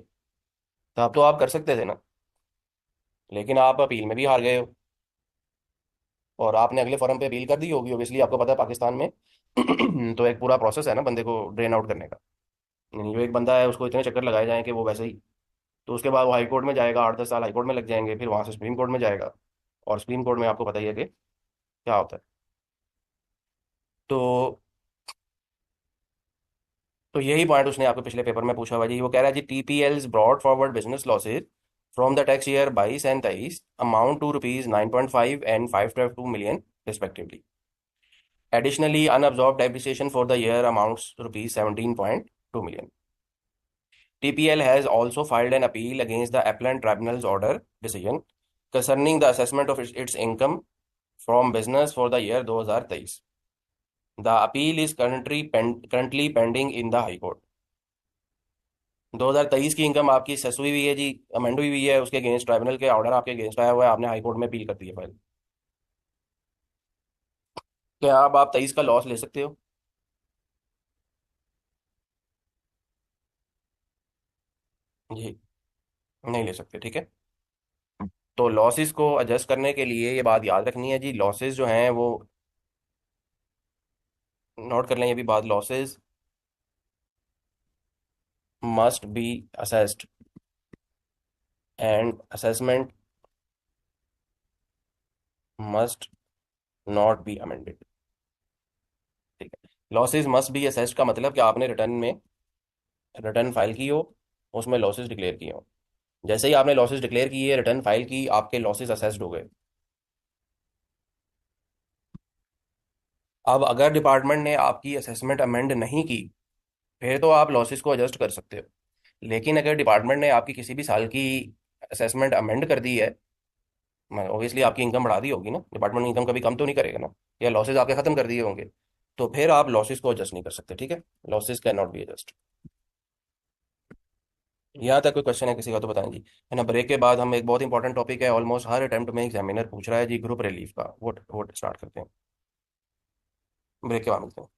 [SPEAKER 1] तब तो आप कर सकते थे ना, लेकिन आप अपील में भी हार गए हो और आपने अगले फोरम पे अपील कर दी होगी। ओबियसली आपको पता है पाकिस्तान में तो एक पूरा प्रोसेस है ना बंदे को ड्रेन आउट करने का। यानी जो एक बंदा है उसको इतने चक्कर लगाए जाएं कि वो वैसे ही, तो उसके बाद वो हाई कोर्ट में जाएगा, 8-10 साल हाई कोर्ट में लग जाएंगे, फिर वहां से सुप्रीम कोर्ट में जाएगा। और सुप्रीम कोर्ट में आपको पता ही है कि क्या होता है। तो यही पॉइंट उसने आपको पिछले पेपर में पूछा हुआ जी। वो कह रहा है जी, TPL's brought forward business losses from the tax year 22 and 23 amount to rupees 9.5 and 5.2 million respectively. Additionally unabsorbed depreciation for the year amounts rupees 17.2 million. TPL has also filed an appeal against the Appellant Tribunal's order decision concerning the assessment of its income from business for the year 2023. The appeal is currently pending in the High Court. 2023 की income आपकी cess हुई है जी, amend हुई है, उसके against tribunal के order आपके against आया हुआ है, आपने हाई कोर्ट में अपील कर दी है फाइल। क्या अब आप 23 का लॉस ले सकते हो? जी, नहीं ले सकते। ठीक है। तो लॉसेस को एडजस्ट करने के लिए ये बात याद रखनी है जी, लॉसेस जो हैं वो नोट कर लें, ये भी बात, losses must be assessed and assessment must not be amended। ठीक है। लॉसेस मस्ट बी असेस्ड का मतलब कि आपने रिटर्न में रिटर्न फाइल की हो, उसमें लॉसेस डिक्लेयर किए हो। जैसे ही आपने लॉसेस डिक्लेयर किए, रिटर्न फाइल की, आपके लॉसेस असेस्ड हो गए। अब अगर डिपार्टमेंट ने आपकी असेसमेंट अमेंड नहीं की, फिर तो आप लॉसेस को एडजस्ट कर सकते हो। लेकिन अगर डिपार्टमेंट ने आपकी किसी भी साल की असेसमेंट अमेंड कर दी है, ऑब्वियसली आपकी इनकम बढ़ा दी होगी ना, डिपार्टमेंट इनकम कभी कम तो नहीं करेगा ना, या लॉसेज आपके खत्म कर दिए होंगे, तो फिर आप लॉसेज को एडजस्ट नहीं कर सकते। ठीक है। Losses can not be adjust. यहाँ तक कोई क्वेश्चन है किसी का तो बताएं जी, है ना। ब्रेक के बाद हम एक बहुत इंपॉर्टेंट टॉपिक है, ऑलमोस्ट हर अटेम्प्ट में एग्जामिनर पूछ रहा है जी, ग्रुप रिलीफ का। वो स्टार्ट करते हैं। ब्रेक के बाद मिलते हैं।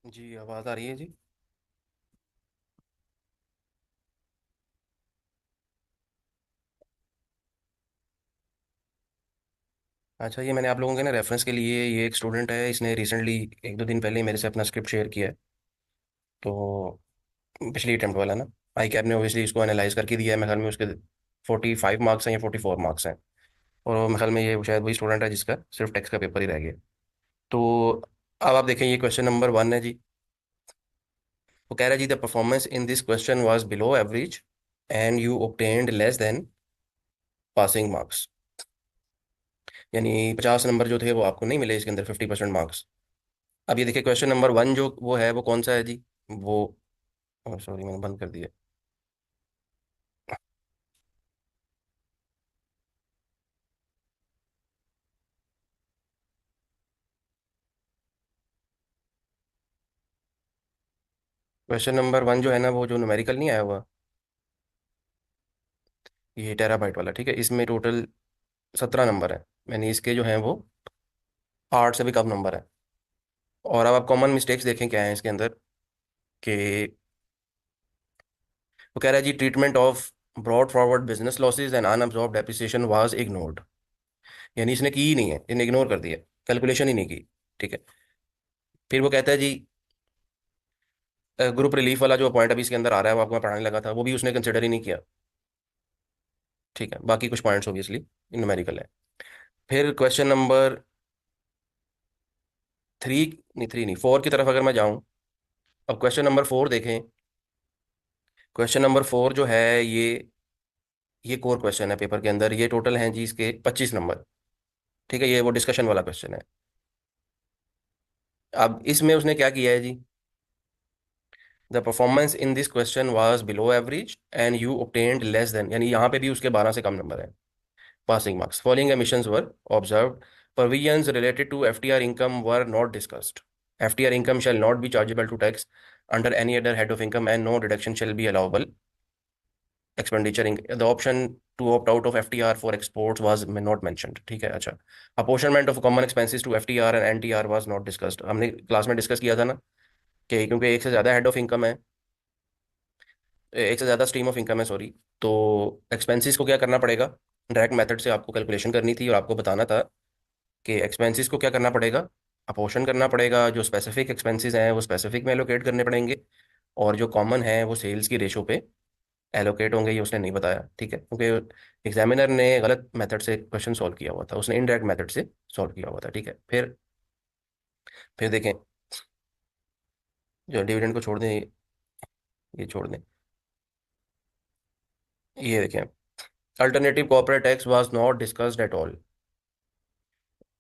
[SPEAKER 1] जी आवाज़ आ रही है जी। अच्छा, ये मैंने आप लोगों के ना रेफरेंस के लिए, ये एक स्टूडेंट है, इसने रिसेंटली एक दो दिन पहले मेरे से अपना स्क्रिप्ट शेयर किया है। तो पिछली अटेम्प्ट वाला ना, आई कैब ने ओबियसली इसको एनालाइज करके दिया है। मेरे ख्याल में उसके 45 मार्क्स हैं या 44 मार्क्स हैं। और मेरे ख्याल में ये शायद वही स्टूडेंट है जिसका सिर्फ टेक्स्ट का पेपर ही रह गया। तो अब आप देखें, ये क्वेश्चन नंबर 1 है जी। वो कह रहा है जी, the performance in this question was below average and you obtained less than passing marks. यानी 50 नंबर जो थे वो आपको नहीं मिले इसके अंदर, 50% मार्क्स। अब ये देखिए, क्वेश्चन नंबर 1 जो वो है वो कौन सा है जी? वो, सॉरी मैंने बंद कर दिया। क्वेश्चन नंबर 1 जो है ना, वो जो न्यूमेरिकल नहीं आया हुआ, ये टेराबाइट वाला, ठीक है, इसमें टोटल 17 नंबर है। मैंने इसके जो हैं वो 8 से भी कम नंबर है। और अब आप कॉमन मिस्टेक्स देखें क्या है इसके अंदर, कि वो कह रहा है जी, treatment of brought forward business losses and unabsorbed depreciation was ignored. यानी इसने की ही नहीं है, इसने इग्नोर कर दिया, कैलकुलेशन ही नहीं की। ठीक है। फिर वो कहता है जी, ग्रुप रिलीफ वाला जो पॉइंट अभी इसके अंदर आ रहा है, वो आपको मैं पढ़ाने लगा था, वो भी उसने कंसिडर ही नहीं किया। ठीक है, बाकी कुछ पॉइंट्स ऑब्वियसली न्यूमेरिकल है। फिर क्वेश्चन नंबर 3, नहीं 3 नहीं, 4 की तरफ अगर मैं जाऊं, अब क्वेश्चन नंबर 4 देखें। क्वेश्चन नंबर 4 जो है, ये कोर क्वेश्चन है पेपर के अंदर। ये टोटल हैं जी इसके 25 नंबर। ठीक है, ये वो डिस्कशन वाला क्वेश्चन है। अब इसमें उसने क्या किया है जी, the performance in this question was below average and you obtained less than, यानी यहाँ पे भी उसके 12 से कम नंबर है। Passing marks, following omissions were observed, provisions related to FTR income were not discussed. FTR income shall not be chargeable to tax under any other head of income and no deduction shall be allowable. Expenditure the option to opt out of FTR for exports was not mentioned. ठीक है, अच्छा। Apportionment of common expenses to FTR and NTR was not discussed. हमने class में discuss किया था ना, कि क्योंकि एक से ज़्यादा हेड ऑफ इनकम है, एक से ज़्यादा स्ट्रीम ऑफ इनकम है, सॉरी। तो एक्सपेंसेस को क्या करना पड़ेगा, डायरेक्ट मेथड से आपको कैलकुलेशन करनी थी और आपको बताना था कि एक्सपेंसेस को क्या करना पड़ेगा, अपोर्शन करना पड़ेगा। जो स्पेसिफिक एक्सपेंसेस हैं वो स्पेसिफिक में एलोकेट करने पड़ेंगे, और जो कॉमन है वो सेल्स की रेशो पे एलोकेट होंगे। ये उसने नहीं बताया, ठीक है, क्योंकि एग्जामिनर ने गलत मेथड से क्वेश्चन सॉल्व किया हुआ था, उसने इनडायरेक्ट मेथड से सॉल्व किया हुआ था। ठीक है। फिर देखें, जो डिविडेंड को छोड़ दें, ये छोड़ दें, ये देखें, alternative corporate tax was not discussed at all.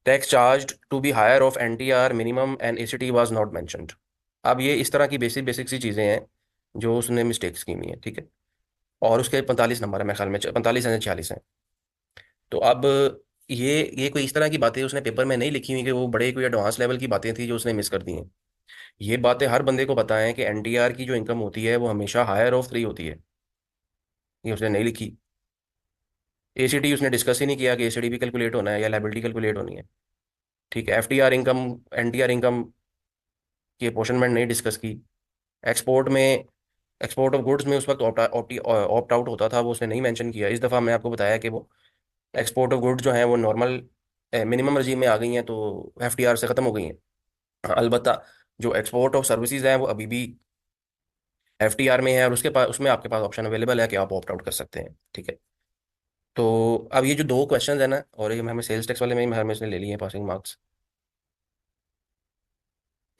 [SPEAKER 1] Tax charged to be higher of NTR minimum and ACT was not mentioned. अब ये इस तरह की बेसिक बेसिक सी चीज़ें हैं जो उसने मिस्टेक्स की हुई हैं। ठीक है। और उसके 45 नंबर है मेरे ख्याल में, 45 हैं या 46 हैं। तो अब ये कोई इस तरह की बातें उसने पेपर में नहीं लिखी हुई कि वो बड़े कोई एडवांस लेवल की बातें थी जो उसने मिस कर दी हैं। ये बातें हर बंदे को पता है कि NTR की जो इनकम होती है वो हमेशा हायर ऑफ 3 होती है। ये उसने नहीं लिखी। ACT उसने डिस्कस ही नहीं किया कि ACT भी कैलकुलेट होना है या लाइबिलिटी कैलकुलेट होनी है। ठीक है। FTR इनकम, NTR इनकम की अपोर्शनमेंट नहीं डिस्कस की। एक्सपोर्ट में, एक्सपोर्ट ऑफ गुड्स में उस वक्त ऑप्ट आउट होता था, वो उसने नहीं मेंशन किया। इस दफ़ा मैं आपको बताया कि वो एक्सपोर्ट ऑफ गुड्स जो हैं वो नॉर्मल मिनिमम रजीम में आ गई हैं, तो FTR से ख़त्म हो गई हैं। हाँ, अलबत्ता जो एक्सपोर्ट ऑफ सर्विसेज हैं वो अभी भी FTR में है, और उसके पास, उसमें आपके पास ऑप्शन अवेलेबल है कि आप ऑप्ट आउट कर सकते हैं। ठीक है। तो अब ये जो दो क्वेश्चन है ना, और ये हमें सेल्स टैक्स वाले में हमें इसने ले लिए हैं पासिंग मार्क्स।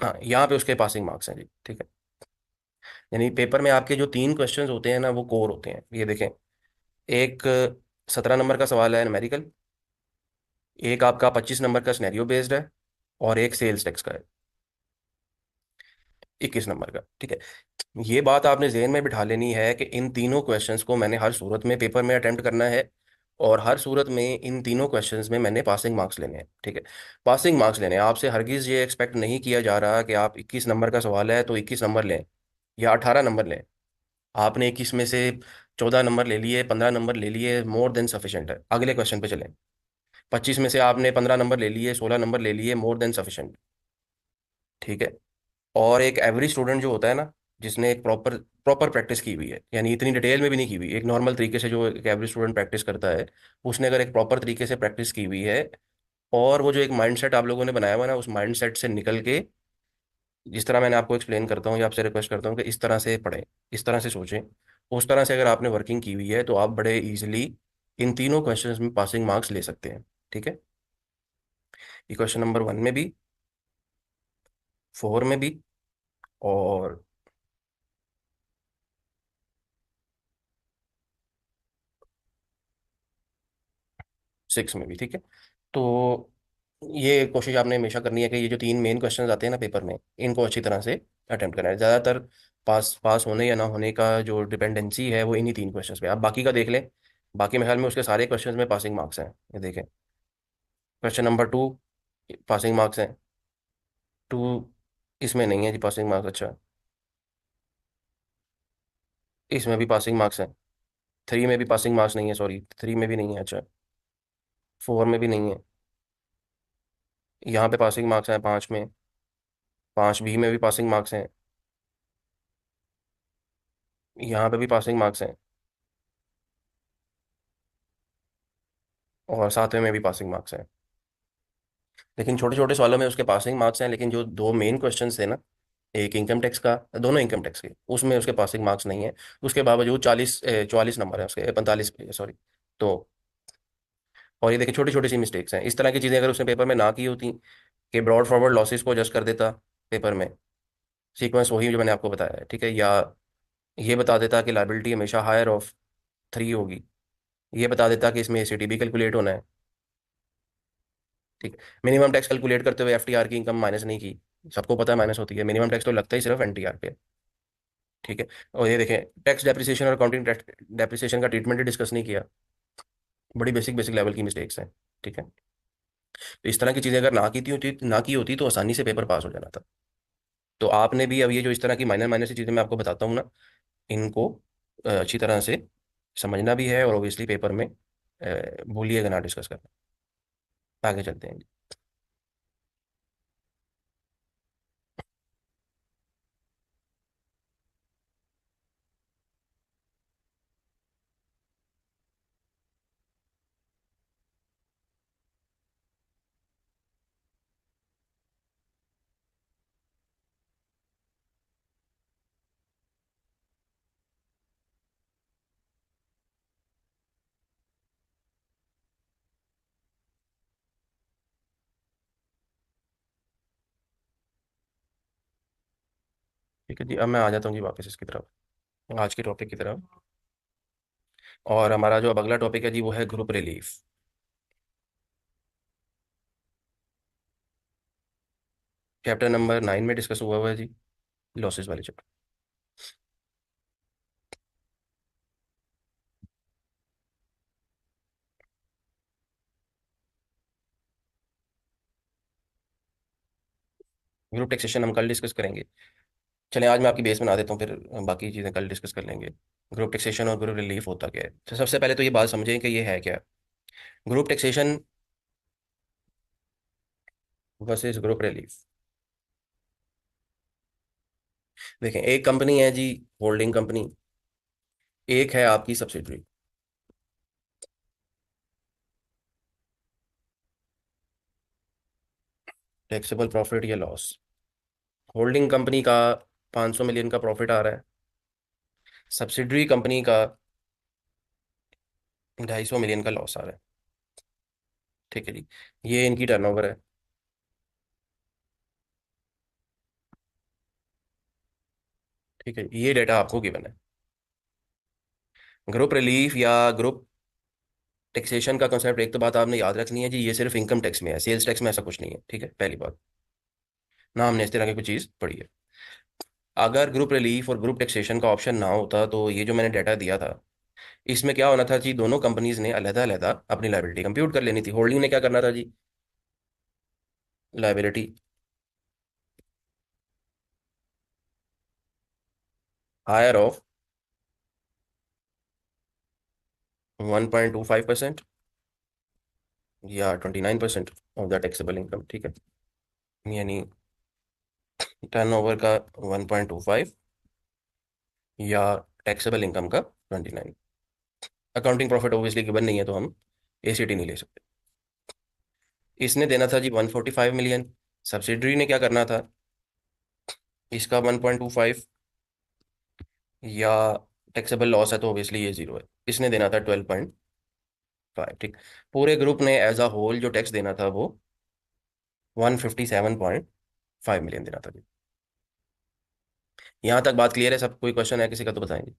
[SPEAKER 1] हाँ, यहाँ पे उसके पासिंग मार्क्स हैं जी। ठीक है। यानी पेपर में आपके जो 3 क्वेश्चंस होते हैं ना, वो कोर होते हैं। ये देखें, एक 17 नंबर का सवाल है न्यूमेरिकल, एक आपका 25 नंबर का स्नैरियो बेस्ड है, और एक सेल्स टैक्स का है 21 नंबर का। ठीक है। ये बात आपने जहन में बिठा लेनी है कि इन तीनों क्वेश्चंस को मैंने हर सूरत में पेपर में अटेम्प्ट करना है, और हर सूरत में इन तीनों क्वेश्चंस में मैंने पासिंग मार्क्स लेने हैं। ठीक है। पासिंग मार्क्स लेने हैं, आपसे हरगिज़ ये एक्सपेक्ट नहीं किया जा रहा कि आप 21 नंबर का सवाल है तो 21 नंबर लें या 18 नंबर लें। आपने 21 में से 14 नंबर ले लिए, 15 नंबर ले लिए, मोर देन सफिशेंट है। अगले क्वेश्चन पे चलें। 25 में से आपने 15 नंबर ले लिए, 16 नंबर ले लिए, मोर देन सफिशेंट। ठीक है। और एक एवरेज स्टूडेंट जो होता है ना, जिसने एक प्रॉपर प्रॉपर प्रैक्टिस की हुई है, यानी इतनी डिटेल में भी नहीं की हुई, एक नॉर्मल तरीके से जो एक एवरेज स्टूडेंट प्रैक्टिस करता है, उसने अगर एक प्रॉपर तरीके से प्रैक्टिस की हुई है, और वो जो एक माइंडसेट आप लोगों ने बनाया हुआ है ना, उस माइंडसेट से निकल के, जिस तरह मैंने आपको एक्सप्लेन करता हूँ या आपसे रिक्वेस्ट करता हूँ कि इस तरह से पढ़ें, इस तरह से सोचें, उस तरह से अगर आपने वर्किंग की हुई है, तो आप बड़े इजीली इन तीनों क्वेश्चंस में पासिंग मार्क्स ले सकते हैं। ठीक है, ये क्वेश्चन नंबर 1 में भी, 4 में भी, और 6 में भी। ठीक है, तो ये कोशिश आपने हमेशा करनी है कि ये जो 3 मेन क्वेश्चंस आते हैं ना पेपर में, इनको अच्छी तरह से अटेम्प्ट करना है। ज़्यादातर पास पास होने या ना होने का जो डिपेंडेंसी है वो इन्हीं 3 क्वेश्चंस पे। आप बाकी का देख लें, बाकी मेरे ख्याल में उसके सारे क्वेश्चंस में पासिंग मार्क्स हैं। ये देखें, क्वेश्चन नंबर 2 पासिंग मार्क्स हैं, 2 इसमें नहीं है जी पासिंग मार्क्स। अच्छा, इसमें भी पासिंग मार्क्स हैं, 3 में भी पासिंग मार्क्स नहीं है, सॉरी 3 में भी नहीं है। अच्छा, 4 में भी नहीं है। यहाँ पे पासिंग मार्क्स हैं 5 में, 5 बी में भी पासिंग मार्क्स हैं, यहाँ पे भी पासिंग मार्क्स हैं, और 7वें में भी पासिंग मार्क्स हैं। लेकिन छोटे छोटे सवालों में उसके पासिंग मार्क्स हैं, लेकिन जो 2 मेन क्वेश्चन थे ना, एक इनकम टैक्स का, दोनों इनकम टैक्स के, उसमें उसके पासिंग मार्क्स नहीं है। उसके बावजूद 44 नंबर है उसके, 45, सॉरी। तो और ये देखिए, छोटी छोटी सी मिस्टेक्स हैं। इस तरह की चीज़ें अगर उसने पेपर में ना की होती, कि ब्रॉड फॉरवर्ड लॉसेस को एडजस्ट कर देता पेपर में, सीक्वेंस वही जो मैंने आपको बताया है, ठीक है, या ये बता देता कि लाइबिलिटी हमेशा हायर ऑफ 3 होगी, ये बता देता कि इसमें एसीटी भी कैलकुलेट होना है। ठीक है, मिनिमम टैक्स कैलकुलेट करते हुए एफटीआर की इनकम माइनस नहीं की, सबको पता है माइनस होती है, मिनिमम टैक्स तो लगता ही सिर्फ एनटीआर पे। ठीक है, और ये देखें, टैक्स डेप्रिसिएशन और अकाउंटिंग टैक्स डेप्रिसिएशन का ट्रीटमेंट ही डिस्कस नहीं किया, बड़ी बेसिक बेसिक लेवल की मिस्टेक्स हैं। ठीक है, तो इस तरह की चीज़ें अगर ना की होती तो आसानी से पेपर पास हो जाना था। तो आपने भी अब ये जो इस तरह की माइनर माइनर सी चीज़ें मैं आपको बताता हूँ ना, इनको अच्छी तरह से समझना भी है, और ओबियसली पेपर में भूलिएगा ना डिस्कस करना। आगे चलते हैं। ठीक है जी, अब मैं आ जाता हूँ जी वापस इसकी तरफ, आज के टॉपिक की तरफ। और हमारा जो अब अगला टॉपिक है जी, वो है ग्रुप रिलीफ। चैप्टर नंबर 9 में डिस्कस हुआ हुआ है जी, लॉसेस वाले चैप्टर। ग्रुप टैक्सेशन हम कल डिस्कस करेंगे। चलें, आज मैं आपकी बेस बना देता हूँ, फिर बाकी चीज़ें कल डिस्कस कर लेंगे। ग्रुप टैक्सेशन और ग्रुप रिलीफ होता क्या है, तो सबसे पहले तो ये बात समझें कि ये है क्या, group taxation versus group relief. देखें, एक कंपनी है जी, होल्डिंग कंपनी, एक है आपकी सब्सिडरी। टैक्सेबल प्रॉफिट या लॉस, होल्डिंग कंपनी का 500 मिलियन का प्रॉफिट आ रहा है, सब्सिडरी कंपनी का 250 मिलियन का लॉस आ रहा है। ठीक है जी, ये इनकी टर्नओवर है। ठीक है, ये डेटा आपको गिवन है। ग्रुप रिलीफ या ग्रुप टैक्सेशन का कंसेप्ट, एक तो बात आपने याद रखनी है जी, ये सिर्फ इनकम टैक्स में है, सेल्स टैक्स में ऐसा कुछ नहीं है। ठीक है, पहली बात, ना हमने इस तरह की कोई चीज़ पढ़ी है। अगर ग्रुप रिलीफ और ग्रुप टैक्सेशन का ऑप्शन ना होता, तो ये जो मैंने डाटा दिया था, इसमें क्या होना था जी, दोनों कंपनीज ने अलहदा अलहदा अपनी लाइबिलिटी कंप्यूट कर लेनी थी। होल्डिंग ने क्या करना था जी, लाइबिलिटी हायर ऑफ 1.25% या 29% ऑफ द टैक्सेबल इनकम। ठीक है, यानी टर्नओवर का 1.25 या टैक्सेबल इनकम का 29। अकाउंटिंग प्रॉफिट ऑब्वियसली गिवन नहीं है तो हम एसीटी नहीं ले सकते। इसने देना था जी 145 मिलियन। सब्सिडरी ने क्या करना था, इसका 1.25 या टैक्सेबल लॉस है तो ऑब्वियसली ये जीरो है। इसने देना था 12.5। ठीक। पूरे ग्रुप ने एज अ होल जो टैक्स देना था वो 157.5 मिलियन देना था जी। यहाँ तक बात क्लियर है सब? कोई क्वेश्चन है किसी का तो बताएंगे।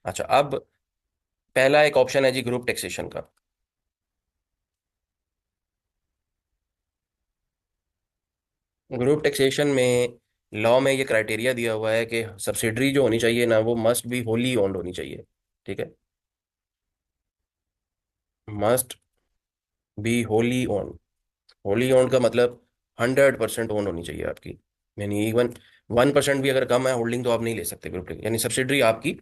[SPEAKER 1] अच्छा, अब पहला एक ऑप्शन है जी ग्रुप टैक्सेशन का। ग्रुप टैक्सेशन में लॉ में ये क्राइटेरिया दिया हुआ है कि सब्सिडरी जो होनी चाहिए ना वो मस्ट बी होली ओन्ड होनी चाहिए। ठीक है, must be wholly owned. Wholly owned का मतलब 100% ओन होनी चाहिए आपकी। यानी इवन 1% भी अगर कम है होल्डिंग तो आप नहीं ले सकते ग्रुप टैक्स, यानी सब्सिडरी आपकी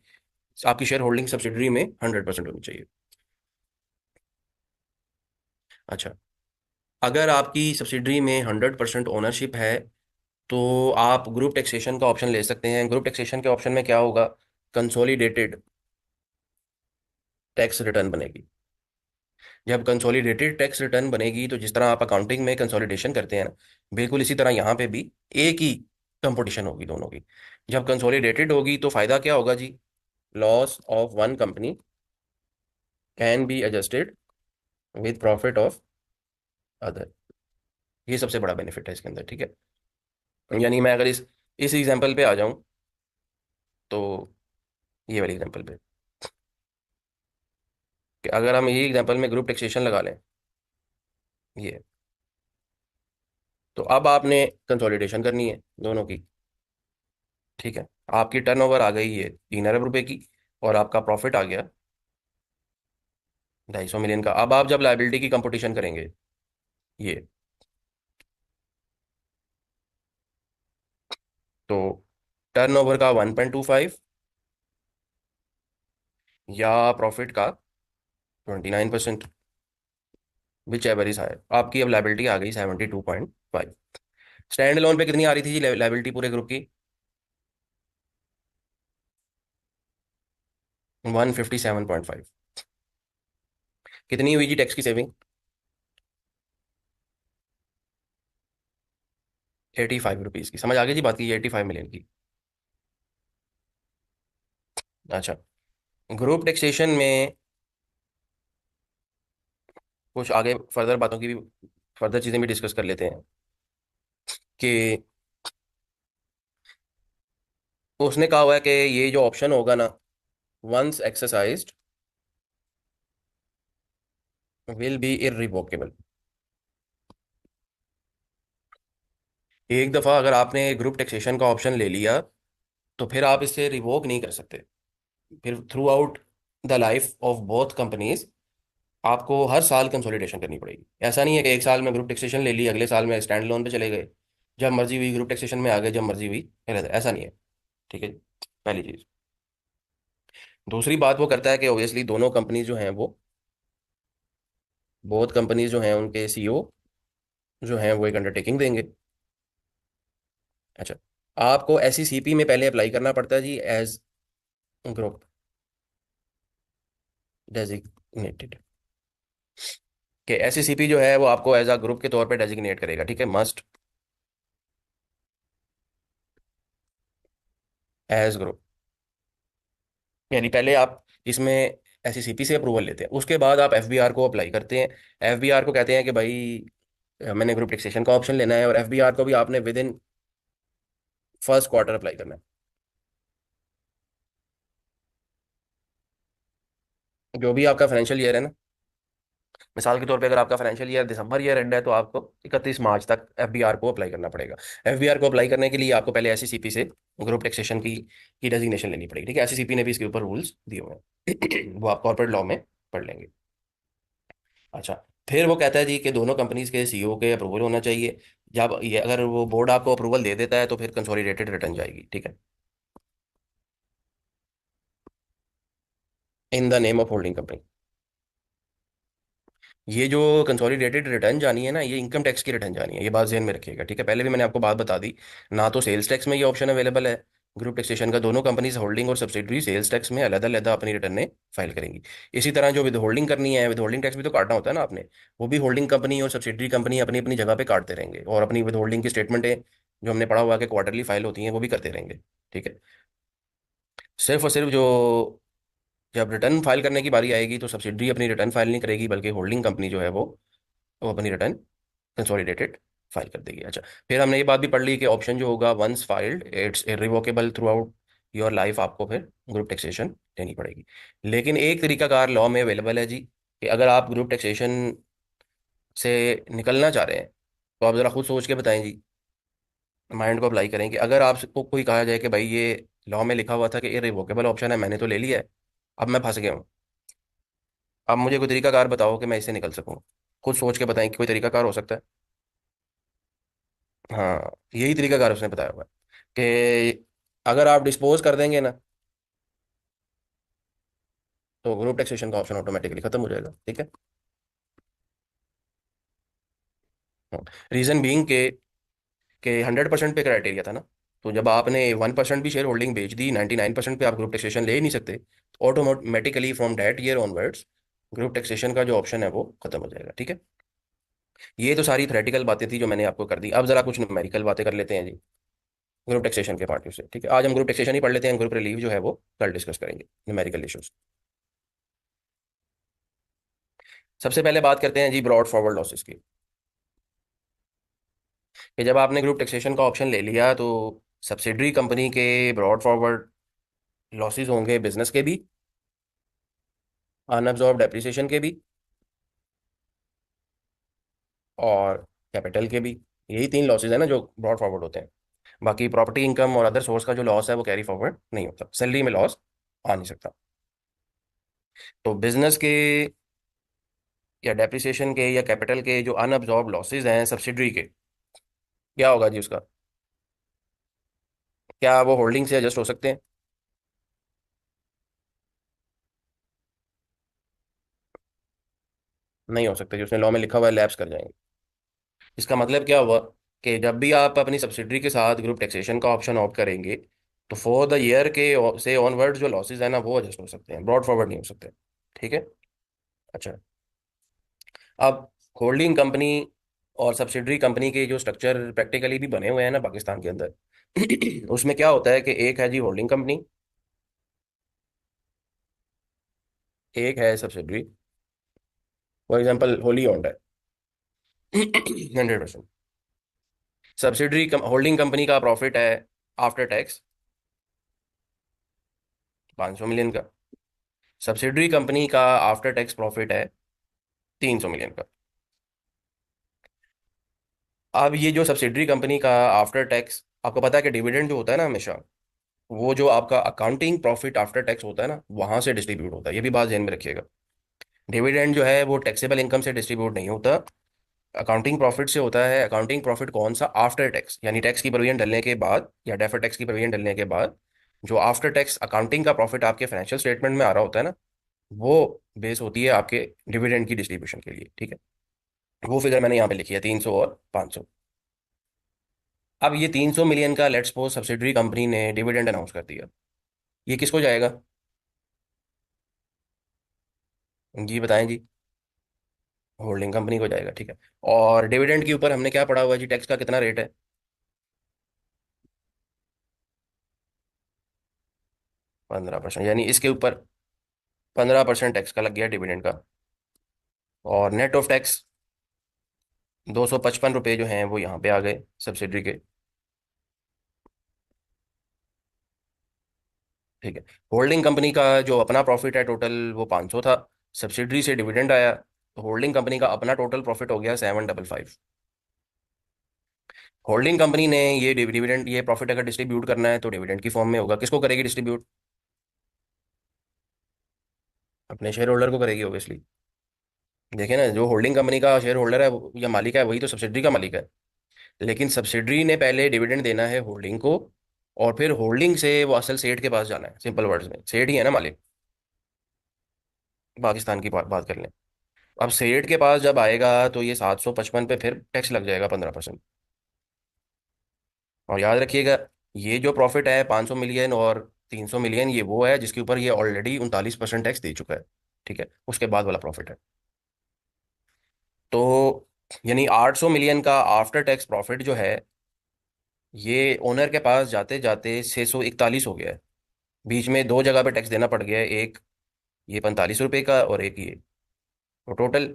[SPEAKER 1] आपकी शेयर होल्डिंग सब्सिडरी में 100% होनी चाहिए। अच्छा, अगर आपकी सब्सिडरी में 100% ओनरशिप है तो आप ग्रुप टैक्सेशन का ऑप्शन ले सकते हैं। ग्रुप टैक्सेशन के ऑप्शन में क्या होगा, कंसोलिडेटेड टैक्स रिटर्न बनेगी। जब कंसोलिडेटेड टैक्स रिटर्न बनेगी तो जिस तरह आप अकाउंटिंग में कंसोलिडेशन करते हैं ना, बिल्कुल इसी तरह यहाँ पे भी एक ही कंपटीशन होगी दोनों की। जब कंसोलिडेटेड होगी तो फायदा क्या होगा जी, loss of one company can be adjusted with profit of other. ये सबसे बड़ा बेनिफिट है इसके अंदर। ठीक है, यानी मैं अगर इस एग्जांपल पे आ जाऊं तो ये वाली एग्जांपल पे कि अगर हम यही एग्जांपल में ग्रुप टैक्सेशन लगा लें ये, तो अब आपने कंसोलिडेशन करनी है दोनों की। ठीक है, आपकी टर्नओवर आ गई है 3 अरब रुपए की और आपका प्रॉफिट आ गया 250 मिलियन का। अब आप जब लाइबिलिटी की कंपटीशन करेंगे ये, तो टर्नओवर का 1.25 या प्रॉफिट का 29%, विच एवर इज हायर। आपकी अब लाइबिलिटी आ गई 72.5। स्टैंड लोन पे कितनी आ रही थी जी लाइबिलिटी पूरे ग्रुप की? 157.5। कितनी हुई जी टैक्स की सेविंग? 85 रुपीज़ की। समझ आ गई जी बात की, 85 मिलियन की। अच्छा, ग्रुप टैक्सेशन में कुछ आगे फर्दर बातों की भी, फर्दर चीज़ें भी डिस्कस कर लेते हैं कि उसने कहा हुआ है कि ये जो ऑप्शन होगा ना, once exercised will be irrevocable. एक दफ़ा अगर आपने ग्रुप टैक्सेशन का ऑप्शन ले लिया तो फिर आप इससे रिवोक नहीं कर सकते। फिर through out the life of both companies आपको हर साल कंसोलिडेशन करनी पड़ेगी। ऐसा नहीं है कि एक साल में ग्रुप टैक्सेशन ले ली, अगले साल में स्टैंड लोन पे चले गए, जब मर्जी हुई ग्रुप टैक्सेशन में आ गए, जब मर्जी हुई ऐसा नहीं है। ठीक है, पहली चीज। दूसरी बात वो करता है कि ओबियसली दोनों कंपनीज जो हैं वो, बोथ कंपनीज जो हैं उनके सीईओ जो हैं वो एक अंडरटेकिंग देंगे। अच्छा, आपको ऐसी सीपी में पहले अप्लाई करना पड़ता है जी एज ग्रुप डेजिग्नेटेड, कि ऐसी सीपी जो है वो आपको एज अ ग्रुप के तौर पे डेजिग्नेट करेगा। ठीक है, मस्ट एज ग्रुप। यानी पहले आप इसमें एससीसीपी से अप्रूवल लेते हैं, उसके बाद आप एफबीआर को अप्लाई करते हैं। एफबीआर को कहते हैं कि भाई मैंने ग्रुप टैक्सेशन का ऑप्शन लेना है, और एफबीआर को भी आपने with in first quarter apply करना है। जो भी आपका फाइनेंशियल ईयर है ना, मिसाल के तौर पे अगर आपका financial year December year and है तो आपको 31 मार्च तक एफबीआर को अप्लाई करना पड़ेगा। एफबीआर को अप्लाई करने के लिए आपको पहले एससीसीपी से ग्रुप टैक्सेशन की डेजिग्नेशन लेनी पड़ेगी। ठीक है, एससीसीपी ने भी इसके ऊपर रूल्स दिए हुए हैं वो आप कॉर्पोरेट लॉ में पढ़ लेंगे। अच्छा, फिर वो कहता है जी कि दोनों कंपनीज के सीईओ के अप्रूवल होना चाहिए। जब ये अगर वो बोर्ड आपको अप्रूवल दे देता है तो फिर कंसोलिडेटेड रिटर्न जाएगी। ठीक है, in the name of holding company. ये जो कंसोलिडेटेड रिटर्न जानी है ना, ये इनकम टैक्स की रिटर्न जानी है, ये बात ध्यान में रखिएगा, ठीक है। पहले भी मैंने आपको बात बता दी, ना तो सेल्स टैक्स में ये ऑप्शन अवेलेबल है ग्रुप टैक्सेशन का, दोनों कंपनीज होल्डिंग और सब्सिडरी सेल्स टैक्स में अलग अलग अपनी रिटर्नें फाइल करेंगी। इसी तरह जो विद होल्डिंग करनी है, विद होल्डिंग टैक्स भी तो काटना होता है ना आपने, वो भी होल्डिंग कंपनी और सब्सिडरी कंपनी अपनी अपनी जगह पे काटते रहेंगे, और अपनी विद होल्डिंग की स्टेटमेंटें जो हमने पढ़ा हुआ है कि क्वार्टरली फाइल होती हैं, वो भी करते रहेंगे, ठीक है। सिर्फ और सिर्फ जो जब रिटर्न फाइल करने की बारी आएगी तो सब्सिडरी अपनी रिटर्न फाइल नहीं करेगी, बल्कि होल्डिंग कंपनी जो है वो अपनी रिटर्न कंसोलिडेटेड फाइल कर देगी। अच्छा, फिर हमने ये बात भी पढ़ ली कि ऑप्शन जो होगा once filed it's irrevocable throughout your life, आपको फिर ग्रुप टैक्सेशन लेनी पड़ेगी। लेकिन एक तरीकाकार लॉ में अवेलेबल है जी, कि अगर आप ग्रुप टैक्सेशन से निकलना चाह रहे हैं तो आप ज़रा खुद सोच के बताएं जी, माइंड को अप्लाई करें कि अगर आपको कोई कहा जाए कि भाई ये लॉ में लिखा हुआ था कि इररिवोकेबल ऑप्शन है, मैंने तो ले लिया है, अब मैं फंस गया हूँ, अब मुझे कोई तरीकाकार बताओ कि मैं इससे निकल सकूँ। खुद सोच के बताएं कि कोई तरीकाकार हो सकता है। हाँ, यही तरीकाकार उसने बताया हुआ है कि अगर आप डिस्पोज कर देंगे ना, तो ग्रुप टैक्सेशन का ऑप्शन ऑटोमेटिकली खत्म हो जाएगा, ठीक है। रीजन बीइंग के 100% पे क्राइटेरिया था ना, तो जब आपने 1% भी शेयर होल्डिंग बेच दी, 99% पे आप ग्रुप टैक्सेशन ले ही नहीं सकते, तो automatically from that year onwards group taxation का जो ऑप्शन है वो खत्म हो जाएगा, ठीक है। ये तो सारी थ्योरेटिकल बातें थी जो मैंने आपको कर दी, अब जरा कुछ न्यूमेरिकल बातें कर लेते हैं जी ग्रुप टैक्सेशन के पार्ट से, ठीक है। आज हम ग्रुप टैक्सेशन ही पढ़ लेते हैं, ग्रुप रिलीव जो है वो कल डिस्कस करेंगे न्यूमेरिकल इश्यूज। सबसे पहले बात करते हैं जी ब्रॉड फॉरवर्ड लॉसेस की, कि जब आपने ग्रुप टैक्सेशन का ऑप्शन ले लिया तो सब्सिडरी कंपनी के ब्रॉड फॉरवर्ड लॉसेस होंगे, बिजनेस के भी, अनअब्जॉर्ब डेप्रिसिएशन के भी, और कैपिटल के भी। यही तीन लॉसेस है ना जो ब्रॉड फॉरवर्ड होते हैं। बाकी प्रॉपर्टी इनकम और अदर सोर्स का जो लॉस है वो कैरी फॉरवर्ड नहीं होता, सैलरी में लॉस आ नहीं सकता। तो बिजनेस के या डेप्रिसिएशन के या कैपिटल के जो अनअब्जॉर्ब लॉसेज हैं सब्सिडरी के, क्या होगा जी उसका, क्या वो होल्डिंग से एडजस्ट हो सकते हैं? नहीं हो सकते जी, उसने लॉ में लिखा हुआ है लैप्स कर जाएंगे। इसका मतलब क्या हुआ कि जब भी आप अपनी सब्सिडरी के साथ ग्रुप टैक्सेशन का ऑप्शन ऑप्ट करेंगे, तो फॉर द ईयर के से ऑनवर्ड जो लॉसेज है ना वो एडजस्ट हो सकते हैं, ब्रॉड फॉरवर्ड नहीं हो सकते, ठीक है। अच्छा, अब होल्डिंग कंपनी और सब्सिडरी कंपनी के जो स्ट्रक्चर प्रैक्टिकली भी बने हुए हैं ना पाकिस्तान के अंदर उसमें क्या होता है कि एक है जी होल्डिंग कंपनी, एक है subsidiary. For example wholly owned है 100%। सब्सिडरी होल्डिंग कंपनी का प्रॉफिट है आफ्टर टैक्स 500 मिलियन का, सब्सिडरी कंपनी का आफ्टर टैक्स प्रॉफिट है 300 मिलियन का। अब ये जो सब्सिडरी कंपनी का आफ्टर टैक्स, आपको पता है कि डिविडेंड जो होता है ना हमेशा, वो जो आपका अकाउंटिंग प्रॉफिट आफ्टर टैक्स होता है ना वहां से डिस्ट्रीब्यूट होता है, ये भी बात ध्यान में रखिएगा। डिविडेंड जो है वो टैक्सेबल इनकम से डिस्ट्रीब्यूट नहीं होता, अकाउंटिंग प्रॉफिट से होता है। अकाउंटिंग प्रॉफिट कौन सा, आफ्टर टैक्स, यानी टैक्स की प्रोविजन डलने के बाद या डेफर टैक्स की प्रोविजन डलने के बाद जो आफ्टर टैक्स अकाउंटिंग का प्रॉफिट आपके फाइनेंशियल स्टेटमेंट में आ रहा होता है ना, वो बेस होती है आपके डिविडेंड की डिस्ट्रीब्यूशन के लिए, ठीक है। वो फिगर मैंने यहाँ पे लिखी है 300 और 500। अब ये 300 मिलियन का लेट्स सपोज सब्सिडरी कंपनी ने डिविडेंड अनाउंस कर दिया, ये किसको जाएगा जी, बताएं जी। होल्डिंग कंपनी को जाएगा, ठीक है। और डिविडेंड के ऊपर हमने क्या पढ़ा हुआ है जी, टैक्स का कितना रेट है? 15%, यानी इसके ऊपर 15% टैक्स का लग गया डिविडेंड का। और नेट ऑफ टैक्स 255 रुपये जो हैं वो यहाँ पे आ गए सब्सिडरी के, ठीक है। होल्डिंग कंपनी का जो अपना प्रॉफिट है टोटल वो 500 था, सब्सिडरी से डिविडेंड आया, तो होल्डिंग कंपनी का अपना टोटल प्रॉफिट हो गया 755। होल्डिंग कंपनी ने ये डिविडेंड, ये प्रॉफिट अगर डिस्ट्रीब्यूट करना है तो डिविडेंड की फॉर्म में होगा, किसको करेगी डिस्ट्रीब्यूट? अपने शेयर होल्डर को करेगी ऑब्वियसली। देखिए ना, जो होल्डिंग कंपनी का शेयर होल्डर है या मालिक है वही तो सब्सिडरी का मालिक है, लेकिन सब्सिडरी ने पहले डिविडेंड देना है होल्डिंग को, और फिर होल्डिंग से वो असल सेठ के पास जाना है, सिंपल वर्ड्स में सेठ ही है ना मालिक, पाकिस्तान की बात कर लें। अब सेठ के पास जब आएगा तो ये 755 पे फिर टैक्स लग जाएगा 15%। और याद रखिएगा, ये जो प्रॉफिट है 500 मिलियन और 300 मिलियन, ये वो है जिसके ऊपर ये ऑलरेडी 39% टैक्स दे चुका है। ठीक है, उसके बाद वाला प्रॉफिट है। तो यानी 800 मिलियन का आफ्टर टैक्स प्रॉफिट जो है, ये ओनर के पास जाते जाते 641 हो गया है। बीच में दो जगह पे टैक्स देना पड़ गया है, एक ये 45 रुपए का और एक ये। तो टोटल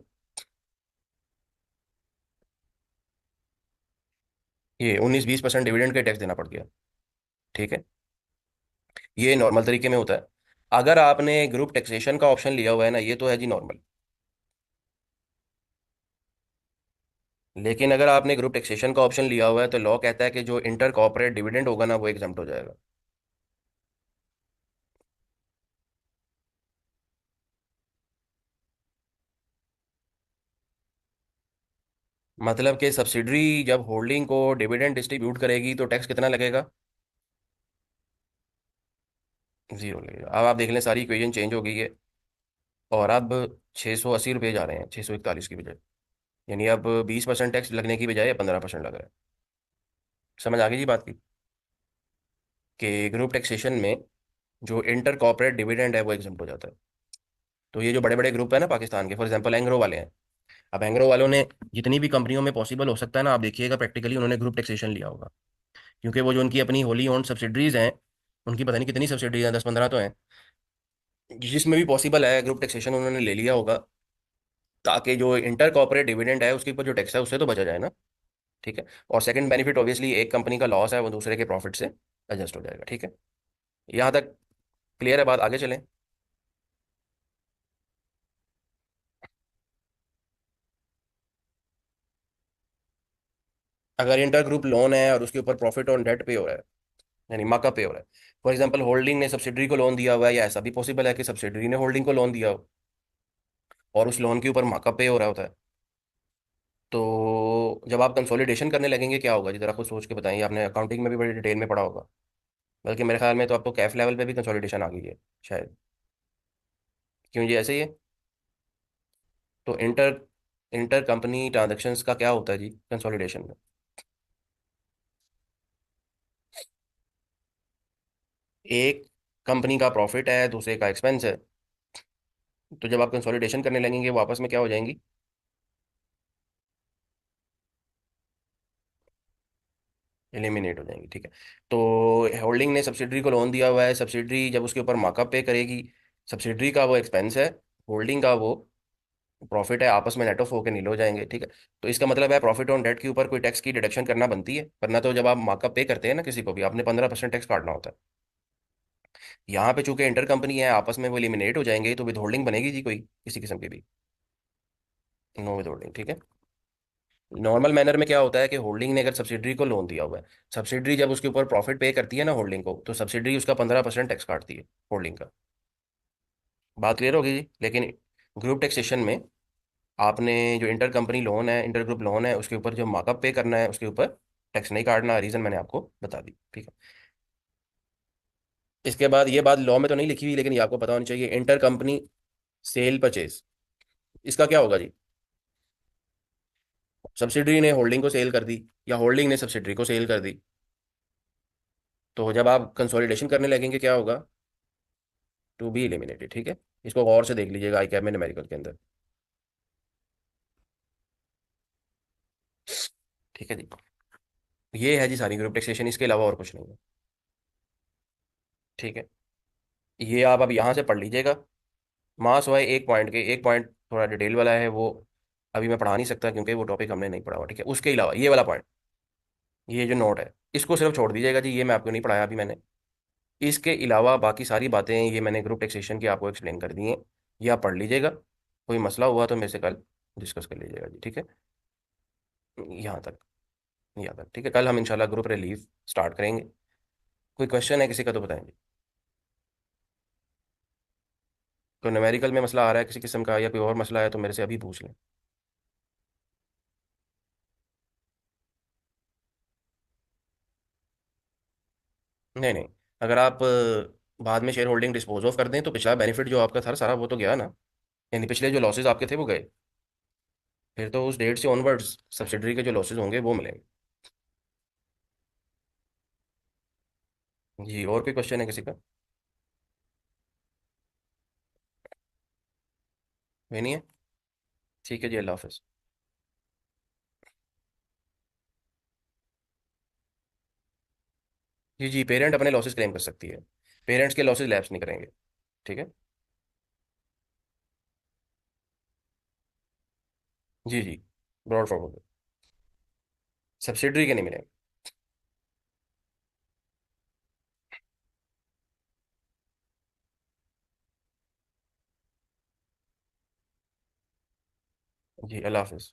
[SPEAKER 1] ये 19-20% डिविडेंड के टैक्स देना पड़ गया। ठीक है, ये नॉर्मल तरीके में होता है। अगर आपने ग्रुप टैक्सेशन का ऑप्शन लिया हुआ है ना, ये तो है जी नॉर्मल। लेकिन अगर आपने ग्रुप टैक्सेशन का ऑप्शन लिया हुआ है तो लॉ कहता है कि जो इंटर कॉर्पोरेट डिविडेंड होगा ना, वो एग्जम्प्ट हो जाएगा। मतलब कि सब्सिडरी जब होल्डिंग को डिविडेंड डिस्ट्रीब्यूट करेगी तो टैक्स कितना लगेगा? जीरो लगेगा। अब आप देख लें, सारी इक्वेशन चेंज हो गई है। और अब 680 रुपये जा रहे हैं 641 की बजाय। यानी अब 20% टैक्स लगने की बजाय 15% लग रहा है। समझ आ गई जी बात की? कि ग्रुप टैक्सेशन में जो इंटर कॉर्पोरेट डिविडेंड है वो एग्जम्प्ट हो जाता है। तो ये जो बड़े बड़े ग्रुप है ना पाकिस्तान के, फॉर एग्जांपल एंग्रो वाले हैं। अब एंग्रो वालों ने जितनी भी कंपनियों में पॉसिबल हो सकता है ना, आप देखिएगा प्रैक्टिकली उन्होंने ग्रुप टैक्सेशन लिया होगा। क्योंकि वो जो उनकी अपनी होली ओन्ड सब्सिडरीज हैं, उनकी पता नहीं कितनी सब्सिडरीज हैं, 10-15 तो हैं, जिसमें भी पॉसिबल है ग्रुप टैक्सेशन उन्होंने ले लिया होगा, ताकि जो इंटर कॉर्पोरेट डिविडेंड है उसके ऊपर जो टैक्स है उससे तो बचा जाए ना। ठीक है। और सेकंड बेनिफिट ऑब्वियसली, एक कंपनी का लॉस है वो दूसरे के प्रॉफिट से एडजस्ट हो जाएगा। ठीक है, यहाँ तक क्लियर है बात? आगे चलें। अगर इंटर ग्रुप लोन है और उसके ऊपर प्रॉफिट ऑन डेट पे हो रहा है, यानी मार्कअप पे हो रहा है, फॉर एग्जांपल होल्डिंग ने सब्सिडरी को लोन दिया हुआ है, या ऐसा भी पॉसिबल है कि सब्सिडरी ने होल्डिंग को लोन दिया हो और उस लोन के ऊपर मार्कअप पे हो रहा होता है। तो जब आप कंसोलिडेशन करने लगेंगे क्या होगा जी, जरा खुद सोच के बताइए। आपने अकाउंटिंग में भी बड़ी डिटेल में पढ़ा होगा, बल्कि मेरे ख्याल में तो आपको कैफ लेवल पे भी कंसोलिडेशन आ गई है शायद। क्यों जी, ऐसे ही है। तो इंटर इंटर कंपनी ट्रांजेक्शन्स का क्या होता है जी कंसोलिडेशन में? एक कंपनी का प्रॉफिट है, दूसरे का एक्सपेंस है। तो जब आप कंसोलिडेशन करने लगेंगे वो आपस में क्या हो जाएंगी? एलिमिनेट हो जाएंगी। ठीक है। तो होल्डिंग ने सब्सिडरी को लोन दिया हुआ है, सब्सिडरी जब उसके ऊपर मार्कअप पे करेगी, सब्सिडरी का वो एक्सपेंस है, होल्डिंग का वो प्रॉफिट है, आपस में नेट ऑफ होकर नील हो जाएंगे। ठीक है। तो इसका मतलब है प्रॉफिट ऑन डेट के ऊपर कोई टैक्स की डिडक्शन करना बनती है, वरना तो जब आप मार्कअप पे करते हैं ना किसी को भी, आपने 15% टैक्स काटना होता है। यहाँ पे चूंकि इंटर कंपनी है, आपस में वो एलिमिनेट हो जाएंगे, तो विद होल्डिंग बनेगी जी कोई किसी किस्म की भी? Know with holding. ठीक है। नॉर्मल मैनर में क्या होता है कि होल्डिंग ने अगर सब्सिडरी को लोन दिया हुआ है, सब्सिडरी जब उसके ऊपर प्रॉफिट पे करती है ना होल्डिंग को, तो सब्सिडरी उसका 15% टैक्स काटती है होल्डिंग का। बात क्लियर होगी जी? लेकिन ग्रुप टैक्सेशन में आपने जो इंटर कंपनी लोन है, इंटर ग्रुप लोन है, उसके ऊपर जो मार्कअप पे करना है उसके ऊपर टैक्स नहीं काटना। रीजन मैंने आपको बता दी। ठीक है। इसके बाद ये बात लॉ में तो नहीं लिखी हुई, लेकिन ये आपको पता होनी चाहिए, इंटर कंपनी सेल परचेज, इसका क्या होगा जी? सब्सिडरी ने होल्डिंग को सेल कर दी या होल्डिंग ने सब्सिडरी को सेल कर दी, तो जब आप कंसोलिडेशन करने लगेंगे क्या होगा? To be eliminated. ठीक है। इसको गौर से देख लीजिएगा आई कैब में न्यूमेरिकल के अंदर। ठीक है जी। ये है जी सारी ग्रुप टैक्सेशन, इसके अलावा और कुछ नहीं है। ठीक है। ये आप अब यहाँ से पढ़ लीजिएगा। मास वाई एक पॉइंट के, एक पॉइंट थोड़ा डिटेल वाला है वो, अभी मैं पढ़ा नहीं सकता क्योंकि वो टॉपिक हमने नहीं पढ़ा हुआ। ठीक है। उसके अलावा ये वाला पॉइंट, ये जो नोट है, इसको सिर्फ छोड़ दीजिएगा जी, ये मैं आपको नहीं पढ़ाया अभी मैंने। इसके अलावा बाकी सारी बातें ये मैंने ग्रुप टैक्सेशन की आपको एक्सप्लेन कर दी हैं। ये आप पढ़ लीजिएगा। कोई मसला हुआ तो मेरे से कल डिस्कस कर लीजिएगा जी। ठीक है। यहाँ तक, यहाँ तक। ठीक है। कल हम इंशाल्लाह ग्रुप रिलीफ स्टार्ट करेंगे। कोई क्वेश्चन है किसी का तो बताएंगे। तो न्यूमेरिकल में मसला आ रहा है किसी किस्म का, या कोई और मसला है तो मेरे से अभी पूछ लें। नहीं नहीं, अगर आप बाद में शेयर होल्डिंग डिस्पोज ऑफ कर दें तो पिछला बेनिफिट जो आपका था सारा वो तो गया ना, यानी पिछले जो लॉसेज आपके थे वो गए। फिर तो उस डेट से ऑनवर्ड्स सब्सिडरी के जो लॉसेज होंगे वो मिलेंगे। जी, और कोई क्वेश्चन है किसी का? नहीं, नहीं है। ठीक है जी, अल्लाह हाफिज़। जी जी, पेरेंट अपने लॉसेस क्लेम कर सकती है। पेरेंट्स के लॉसेस लैप्स नहीं करेंगे। ठीक है। जी जी, ब्रॉड फॉरवर्ड। सब्सिडरी के नहीं मिलेंगे। जी, अल्लाह हाफिज़।